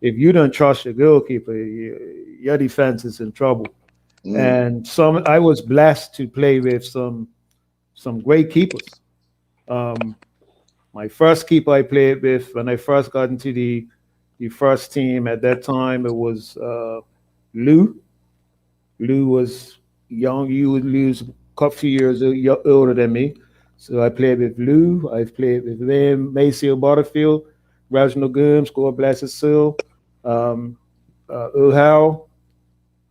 if you don't trust your goalkeeper, your defense is in trouble. And I was blessed to play with some great keepers. My first keeper I played with when I first got into the first team at that time, it was Lou. Lou was young. Lou's a few years older than me. So I played with Lou. I've played with them, Maceo Butterfield, Reginald Gooms, God bless his soul, Uhal,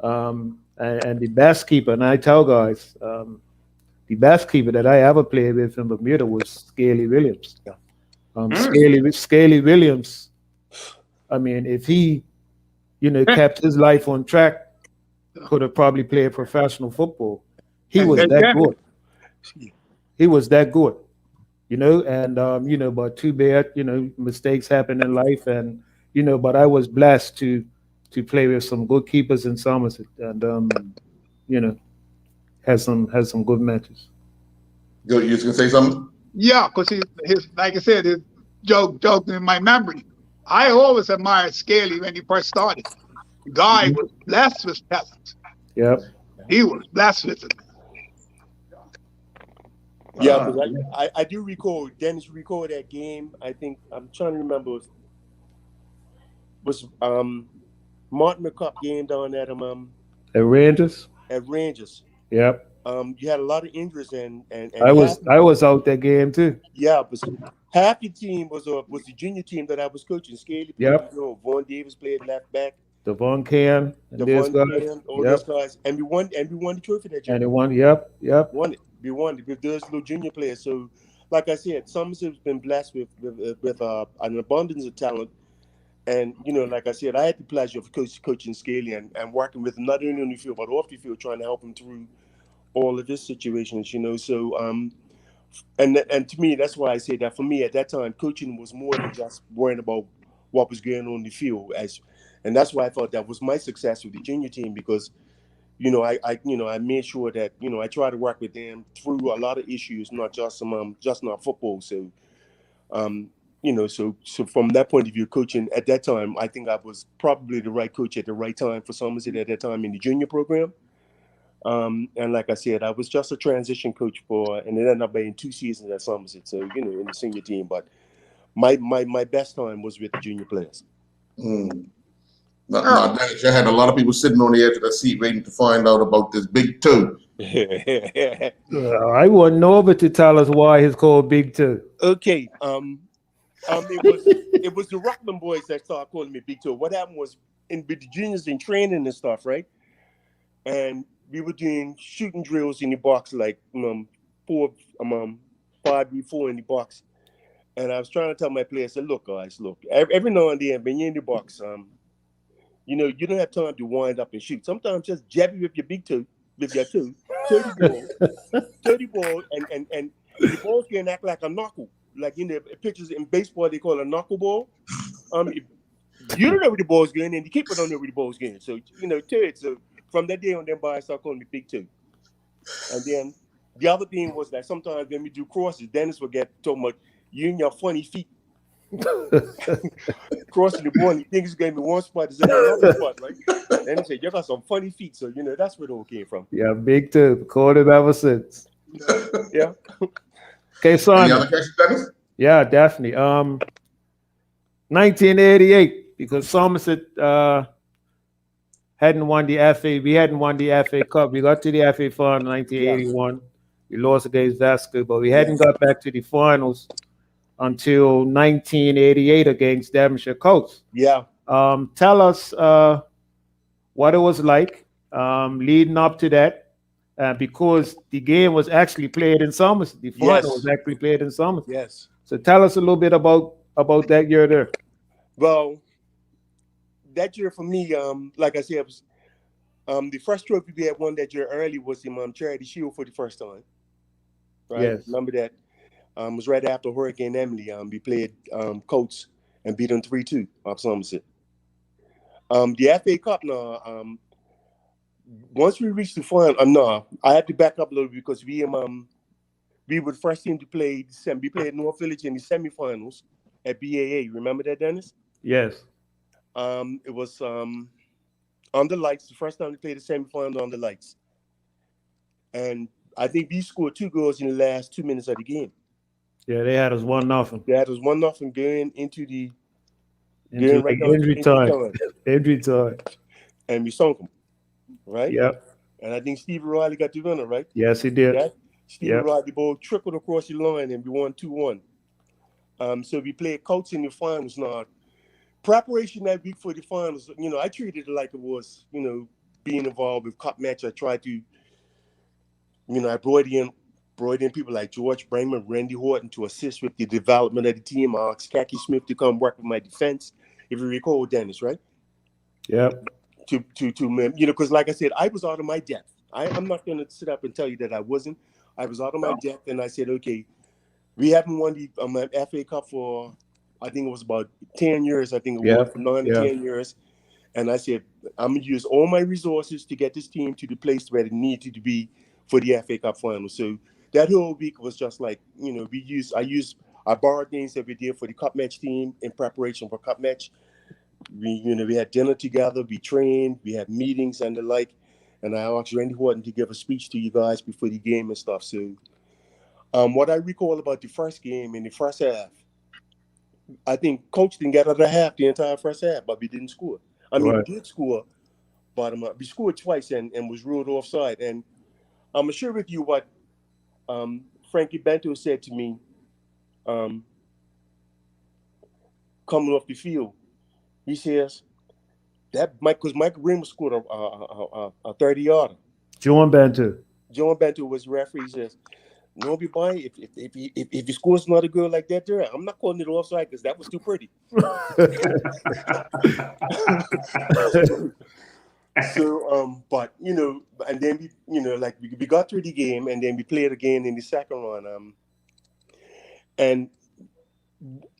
and the best keeper. And I tell guys, the best keeper that I ever played with in Bermuda was Scaly Williams. Scaly Williams, I mean, if he, kept his life on track, could have probably played professional football. He was that good. He was that good, and but too bad, mistakes happen in life, and but I was blessed to play with some good keepers in Somerset, and has some good matches. Good, you was gonna say something? Yeah, because his like I said, his joke in my memory. I always admired Scaly when he first started. The guy was blessed with talent. Yep. He was blessed with it. Yeah, Yeah, because I do recall Dennis recalled that game. I think I'm trying to remember was Martin McCup game down At Rangers. at Rangers. Yep. You had a lot of injuries and I half was out that game too. yeah, but half your team was the junior team that I was coaching. Scaly played, Yep. Vaughn Davis played left back, Devon Can and those Devon guys. Cam, all Yep. those guys, and we won the trophy that year. And they won. Yep. Won it. We won it with those little junior players. So, like I said, Somerset's been blessed with an abundance of talent. And like I said, I had the pleasure of coaching Scaly and working with him not only on the field but off the field, trying to help him through all of his situations. So and to me, that's why I say that for me at that time, coaching was more than just worrying about what was going on the field. And that's why I thought that was my success with the junior team, because I made sure that I try to work with them through a lot of issues, not just not football. So so from that point of view, coaching at that time, I think I was probably the right coach at the right time for Somerset at that time in the junior program. And like I said, I was just a transition coach and it ended up being 2 seasons at Somerset. So in the senior team, but my best time was with the junior players. Now, Dennis, you had a lot of people sitting on the edge of their seat waiting to find out about this Big Two. I want Norbert to tell us why it's called Big Two. Okay. It was the Rockland boys that started calling me Big Two. What happened was with the juniors in training and stuff, right? And we were doing shooting drills in the box, like 5v4 in the box. And I was trying to tell my players, I said, look, guys, every now and then when you're in the box, you don't have time to wind up and shoot. Sometimes just jab it with your big toe, with your toe, 30 ball, and the balls can act like a knuckle. Like in the pictures in baseball, they call it a knuckleball. You don't know where the ball's going, and the keeper don't know where the ball's going. So so from that day on, then by I started calling me Big Two. And then the other thing was that sometimes when we do crosses, Dennis would get talking about you and your funny feet. Crossing the ball, and he thinks he's going to one spot, is in another spot, right? And he said, you got some funny feet. So, that's where it all came from. Yeah, Big Two. Called it ever since. Yeah. Okay, Simon. Any other questions, Dennis? Yeah, definitely. 1988, because Somerset hadn't won the FA. We hadn't won the FA Cup. We got to the FA final in 1981. Yeah. We lost against Vasco, but we hadn't got back to the finals until 1988 against Devonshire Coast. Yeah. Tell us what it was like leading up to that, because the game was actually played in Somerset. The final was actually played in Somerset. Yes. So tell us a little bit about that year there. Well, that year for me, like I said, was, the first trophy we had won that year early was the Charity Shield for the first time. Right. Yes. Remember that? It was right after Hurricane Emily. We played Coates and beat them 3-2 off Somerset. The FA Cup now, once we reached the final, I had to back up a little bit because we were the first team to play. We played North Village in the semifinals at BAA. Remember that, Dennis? Yes. It was on the lights. The first time we played the semifinal on the lights, and I think we scored 2 goals in the last 2 minutes of the game. Yeah, they had us 1-0. They had us 1-0 going into the injury time. Injury time. And we sunk them, right? Yep. And I think Steve Riley got the winner, right? Yes, he did. Yeah? Steve Riley, the ball trickled across the line and we won 2-1. So we played Coates in the finals now. Preparation that week for the finals, I treated it like it was, being involved with cup match. I tried to, I brought in people like George Brangman, Randy Horton to assist with the development of the team. I asked Khaki Smith to come work with my defense, if you recall, Dennis, right? Yep. To because like I said, I was out of my depth. I'm not going to sit up and tell you that I wasn't. I was out of my depth, and I said, okay, we haven't won the FA Cup for, I think it was about 10 years. I think it was for 9 or 10 years. And I said, I'm going to use all my resources to get this team to the place where it needed to be for the FA Cup final. So that whole week was just like, I borrowed things that we did for the cup match team in preparation for cup match. We had dinner together, we trained, we had meetings and the like. And I asked Randy Horton to give a speech to you guys before the game and stuff. So What I recall about the first game in the first half, I think coach didn't get out of the half the entire first half, but we didn't score. I mean, Right. we did score, but we scored twice and was ruled offside. And I'm gonna share with you what Frankie Bento said to me coming off the field. He says that because Michael Remus scored a 30-yarder. John Bantu. John Bento was the referee. He says, "No, boy, if he scores another goal like that, there, I'm not calling it offside because that was too pretty." So, but and then we got through the game, and then we played again in the second run. And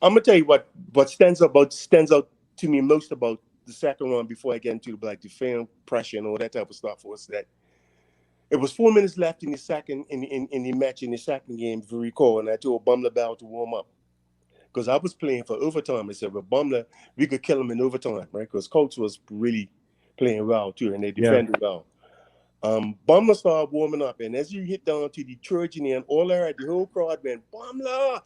I'm gonna tell you what stands out to me most about the second run before I get into the fan pressure and all that type of stuff was that it was 4 minutes left in the second in the match in the second game, if you recall, and I told Bumler Bell to warm up because I was playing for overtime. I said, "Well, Bumler, we could kill him in overtime, right?" Because Coach was really playing well too, and they defended well. Bumler started warming up, and as you hit down to the Trojan end, all I heard, the whole crowd went, "Bumler!"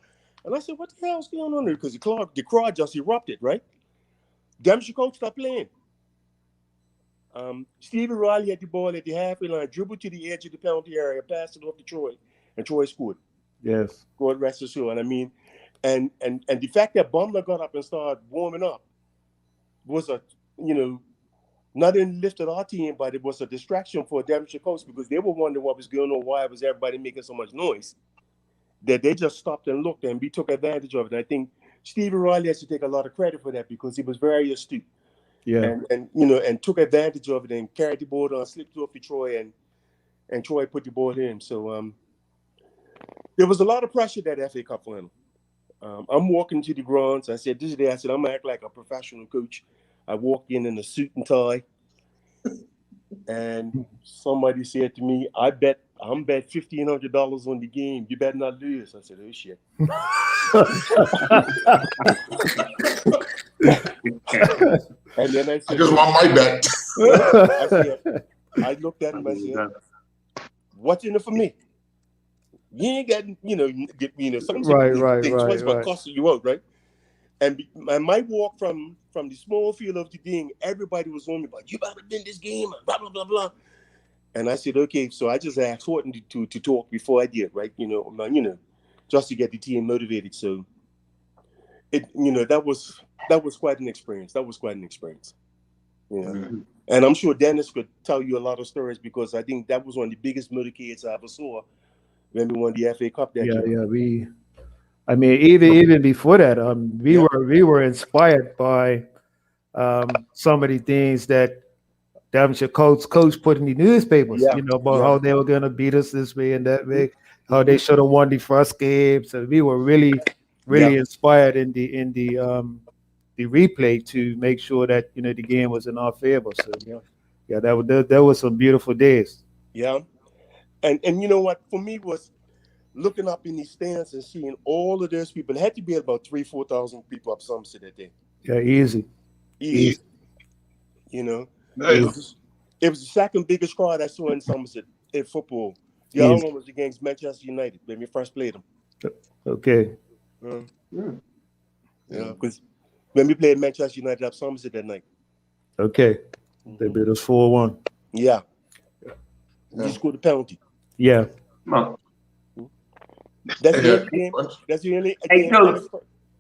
And I said, "What the hell's going on there?" Because the crowd just erupted, right? Devonshire Coach stopped playing. Stevie Riley had the ball at the halfway line, dribbled to the edge of the penalty area, passed it off to Troy, and Troy scored. Yes. God rest his soul. And I mean, and the fact that Bumler got up and started warming up was not only lifted our team, but it was a distraction for Devonshire Coast because they were wondering what was going on, why was everybody making so much noise, that they just stopped and looked, and we took advantage of it. And I think Stevie Riley has to take a lot of credit for that because he was very astute. Yeah. And took advantage of it and carried the ball on, slipped it off to Troy, and Troy put the ball in. So there was a lot of pressure that FA Cup final. I'm walking to the grounds. I said, this day, I said, I'm gonna act like a professional coach. I walked in a suit and tie, and somebody said to me, I'm bet $1,500 on the game. You better not lose. I said, oh shit. And then I said, I just want my bet. I looked at him. I said, "What's in it for me? You ain't got, something twice, but costing you out, right?" And my walk from the small field of the thing, everybody was on me, but you better win this game, blah blah blah blah. And I said, okay. So I just asked Horton to talk before I did, right? Just to get the team motivated. So that was quite an experience. Mm-hmm. And I'm sure Dennis could tell you a lot of stories because I think that was one of the biggest motorcades I ever saw when we won the FA Cup that year. Yeah. I mean, even before that, we were inspired by some of the things that Devonshire coach put in the newspapers, about how they were going to beat us this way and that way, how they should have won the first game. So we were really inspired in the replay to make sure that the game was in our favor. So that was some beautiful days. Yeah, and you know what for me was looking up in the stands and seeing all of those people. It had to be about 3,000-4,000 people up Somerset that day. Yeah, easy. It was the second biggest crowd I saw in Somerset in football. The other one was against Manchester United when we first played them. Okay. Because when we played Manchester United up Somerset that night. Okay. They beat us 4-1. Yeah. We scored the penalty. Yeah. That's the game. That's the only. Hey, Coach.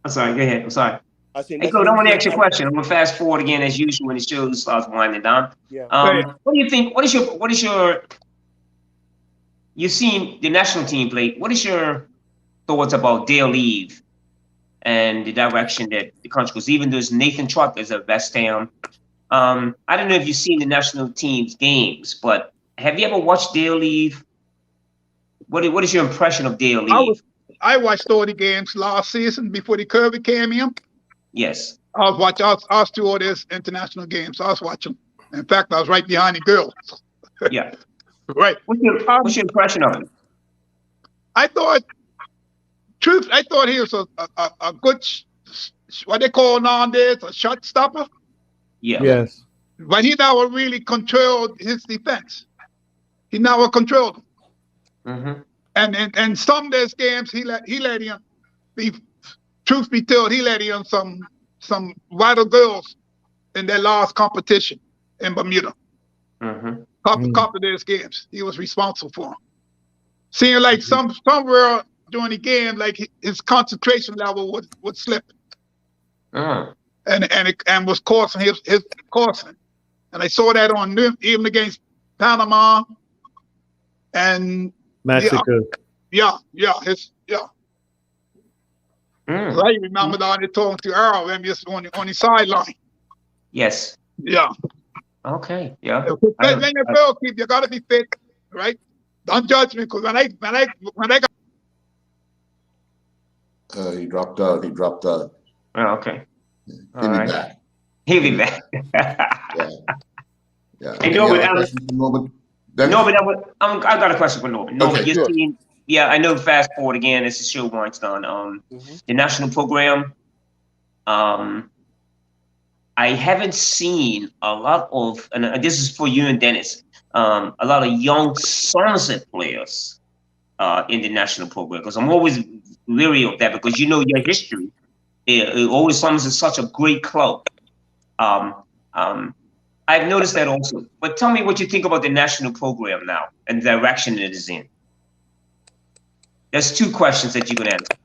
I'm sorry. Go ahead. I'm sorry. Hey, Coach, I want to ask you a question. I'm gonna fast forward again as usual when the show starts winding down. Yeah. What do you think? What is your? You've seen the national team play. What is your thoughts about Dale Eve and the direction that the country goes? Even though Nathan Truck is at West Ham. I don't know if you've seen the national team's games, but have you ever watched Dale Eve? What is your impression of Dale Eve? I watched all the games last season before the Kirby came in. Yes. I was watching. I was through all these international games. I was watching. In fact, I was right behind the girls. Yeah. Right. What's your impression of him? I thought he was a good, what they call nowadays, a shot stopper. Yeah. Yes. But he never really controlled his defense. He never controlled him. Mm-hmm. and some of those games he let in. Truth be told, he let in some vital girls in their last competition in Bermuda. Mm-hmm. Couple of those games, he was responsible for them. Seeing like somewhere during the game, like his concentration level would slip, and was causing his causing. And I saw that on even against Panama and Mexico. I remember that I talking to Earl and just on the sideline. Yes. Yeah. Okay. Yeah. When you go, keep, you gotta be fit, right? Don't judge me, because when I got he dropped out. He dropped out. Oh, okay. He'll be back. He'll be back. Yeah. Hey, Any other questions for Norbert? Norbert, I got a question for Norbert. Norbert, Okay, you're sure. seeing, I know fast forward again as the show winds down. The national program, I haven't seen a lot of, and this is for you and Dennis, a lot of young Somerset players in the national program, because I'm always leery of that, because you know your history. It always Somerset is such a great club. I've noticed that also. But tell me what you think about the national program now and the direction it is in. There's two questions that you can answer.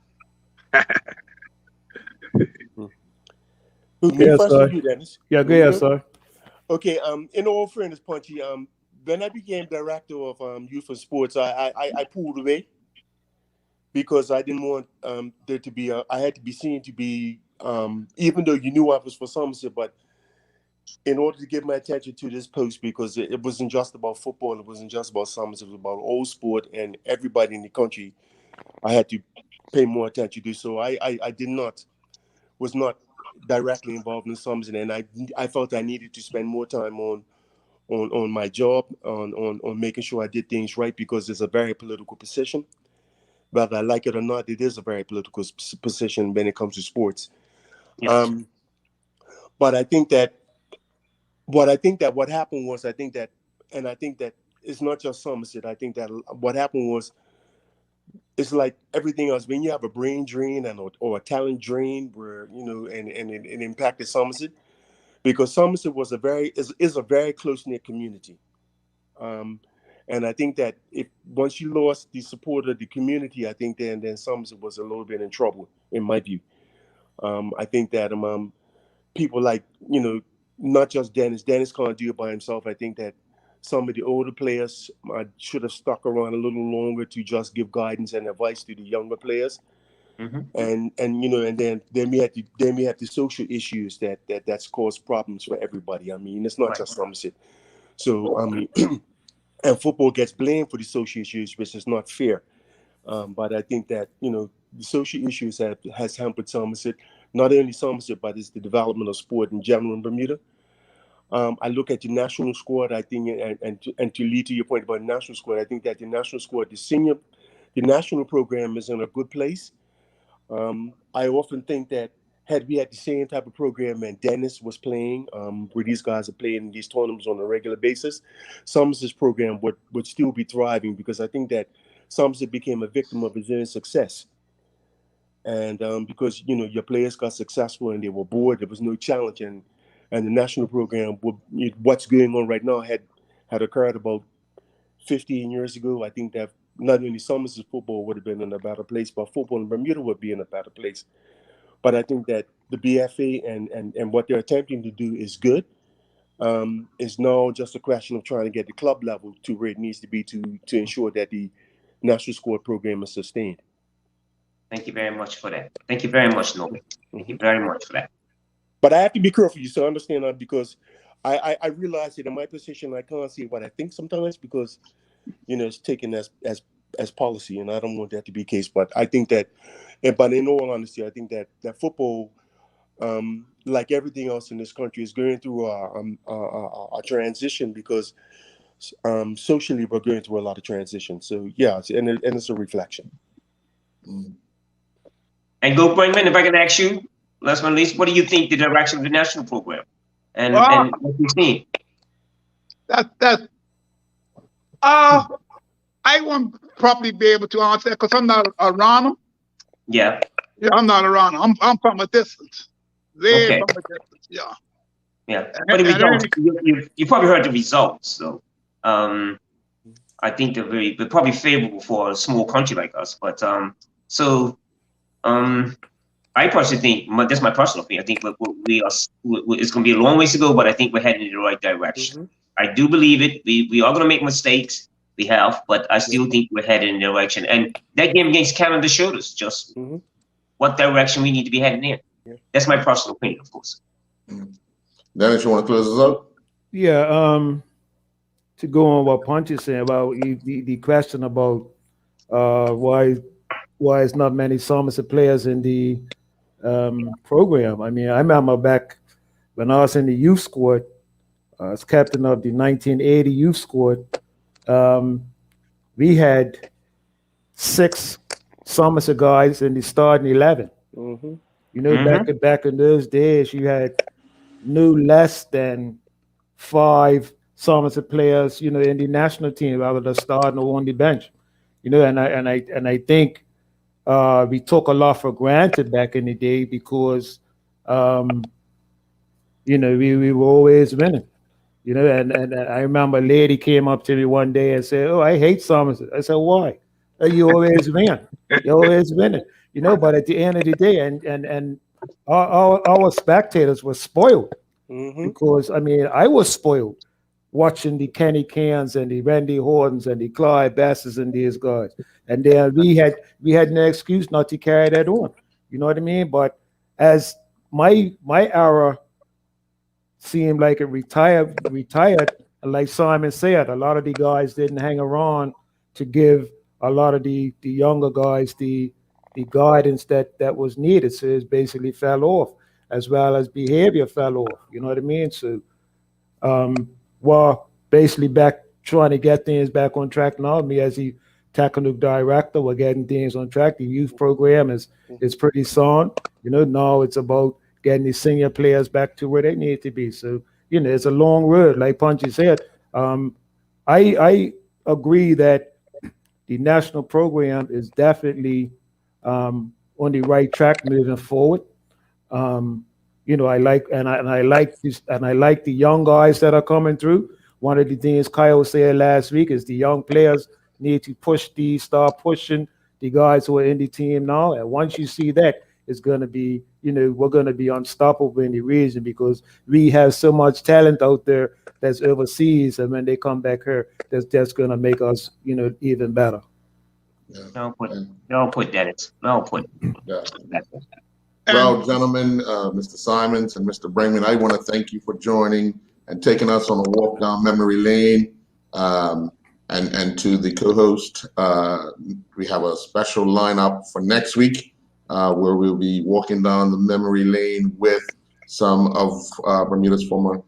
Yes, First sir. of you, Dennis. Yeah, go ahead, sir. Okay. In all fairness, Punchy, when I became director of youth and sports, I pulled away because I didn't want there to be I had to be seen to be even though you knew I was for Somerset, but in order to give my attention to this post, because it wasn't just about football, it wasn't just about Somerset, it was about all sport and everybody in the country. I had to pay more attention to. So I was not directly involved in Somerset, and I felt I needed to spend more time on my job, on making sure I did things right, because it's a very political position. Whether I like it or not, it is a very political position when it comes to sports. Yes. But I think that what happened was, I think that it's not just Somerset. I think that what happened was, it's like everything else. When you have a brain drain or a talent drain, where and it impacted Somerset, because Somerset was is a very close-knit community. And I think that once you lost the support of the community, I think then Somerset was a little bit in trouble, in my view. I think that people like, not just Dennis. Dennis can't do it by himself. I think that some of the older players should have stuck around a little longer to just give guidance and advice to the younger players. Mm-hmm. And then we had the social issues that's caused problems for everybody. I mean, it's not just Somerset. So I mean, and football gets blamed for the social issues, which is not fair. But I think that the social issues has hampered Somerset, not only Somerset, but it's the development of sport in general in Bermuda. I look at the national squad, I think, and to lead to your point about the national squad, I think that the national squad, the national program is in a good place. I often think that had we had the same type of program and Dennis was playing, where these guys are playing in these tournaments on a regular basis, Somerset's program would still be thriving, because I think that Somerset became a victim of his own success. And because, your players got successful and they were bored, there was no challenge. And the national program, what's going on right now, had occurred about 15 years ago. I think that not only Somerset football would have been in a better place, but football in Bermuda would be in a better place. But I think that the BFA and what they're attempting to do is good. It's now just a question of trying to get the club level to where it needs to be to ensure that the national squad program is sustained. Thank you very much for that. Thank you very much, Norbert. Thank you very much for that. But I have to be careful, you so understand that, because I realize that in my position I can't say what I think sometimes, because it's taken as policy, and I don't want that to be the case. But I think that, but in all honesty, I think that football, like everything else in this country, is going through a transition, because socially we're going through a lot of transition. So yeah, and it's a reflection. And Go Brinkman, if I can ask you, last but not least, what do you think the direction of the national program and what you've seen? I I won't probably be able to answer because I'm not around them. Yeah. Yeah, I'm not around them. I'm from a distance. They're Okay. from a distance. Yeah. Yeah. But the results, you probably heard the results. So I think they're probably favorable for a small country like us. But I personally think, that's my personal opinion. I think it's going to be a long ways to go, but I think we're heading in the right direction. I do believe it. We are going to make mistakes. We have, but I still think we're headed in the direction. And that game against Canada showed us just what direction we need to be heading in. Yeah. That's my personal opinion, of course. Dennis, you want to close us up? Yeah, to go on what Punch is saying about the question about why is not many Somerset players in the program. I mean, I remember back when I was in the youth squad, I was captain of the 1980 youth squad. We had 6 Somerset guys in the starting 11. You know, back in those days, you had no less than 5 Somerset players, you know, in the national team, either starting or on the bench. You know, and I think we took a lot for granted back in the day because, you know, we were always winning. You know, and I remember a lady came up to me one day and said, "Oh, I hate Somerset." I said, "Why?" "You always win. You always winning." You know, but at the end of the day, and our spectators were spoiled because I mean I was spoiled watching the Kenny Cans and the Randy Hortons and the Clyde Basses and these guys, and then we had no excuse not to carry that on. You know what I mean? But as my era seemed like it retired, and like Simon said, a lot of the guys didn't hang around to give a lot of the younger guys the guidance that was needed. So it basically fell off, as well as behavior fell off. You know what I mean? So while basically back trying to get things back on track now, me as the technical director, we're getting things on track. The youth program is pretty sound. You know, now it's about getting the senior players back to where they need to be. So, you know, it's a long road, like Punchy said. I agree that the national program is definitely on the right track moving forward. You know, I like the young guys that are coming through. One of the things Kyle said last week is the young players need to start pushing the guys who are in the team now. And once you see that, it's going to be, you know, we're going to be unstoppable in the region because we have so much talent out there that's overseas. And when they come back here, that's going to make us, you know, even better. No put, Dennis. No put. Yeah. Well, gentlemen, Mr. Simons and Mr. Brinkman, I want to thank you for joining and taking us on a walk down memory lane. And to the co-host, we have a special lineup for next week where we'll be walking down the memory lane with some of Bermuda's former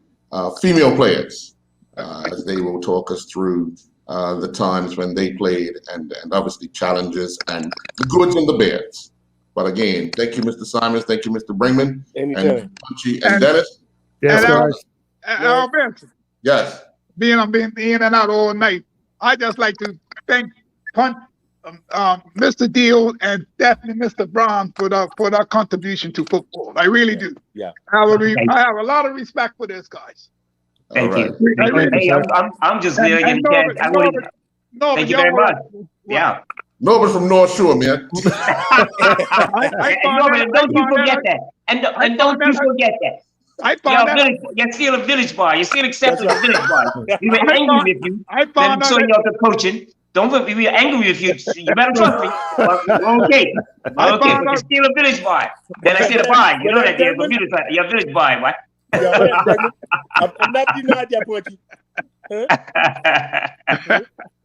female players as they will talk us through the times when they played and obviously challenges and the goods and the bads. But again, thank you, Mr. Simons. Thank you, Mr. Brinkman. Anytime. And Punchy and Dennis. Yes, guys. Al Benson, Yes. being in and out all night, I just like to thank Mr. Deal and definitely Mr. Brown for their contribution to football. I really do. Yeah. I have a lot of respect for these guys. Thank All you. right. Hey, I'm just there getting chance. Thank you very much. Yeah. Norbert from North Shore, man. And don't you forget that. And don't you forget that. You're still a village boy. You're still accepted a village boy. We were angry with you. Then showing you up to coaching. We were angry with you. You better trust me. Okay. But you're still a village boy. Then I said a boy. You know that you're a village boy, right? I'm not denying that, Punchy.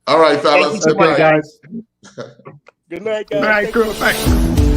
All right, fellas. Thank you so much, guys. Good night, guys. All right, cool. Thanks.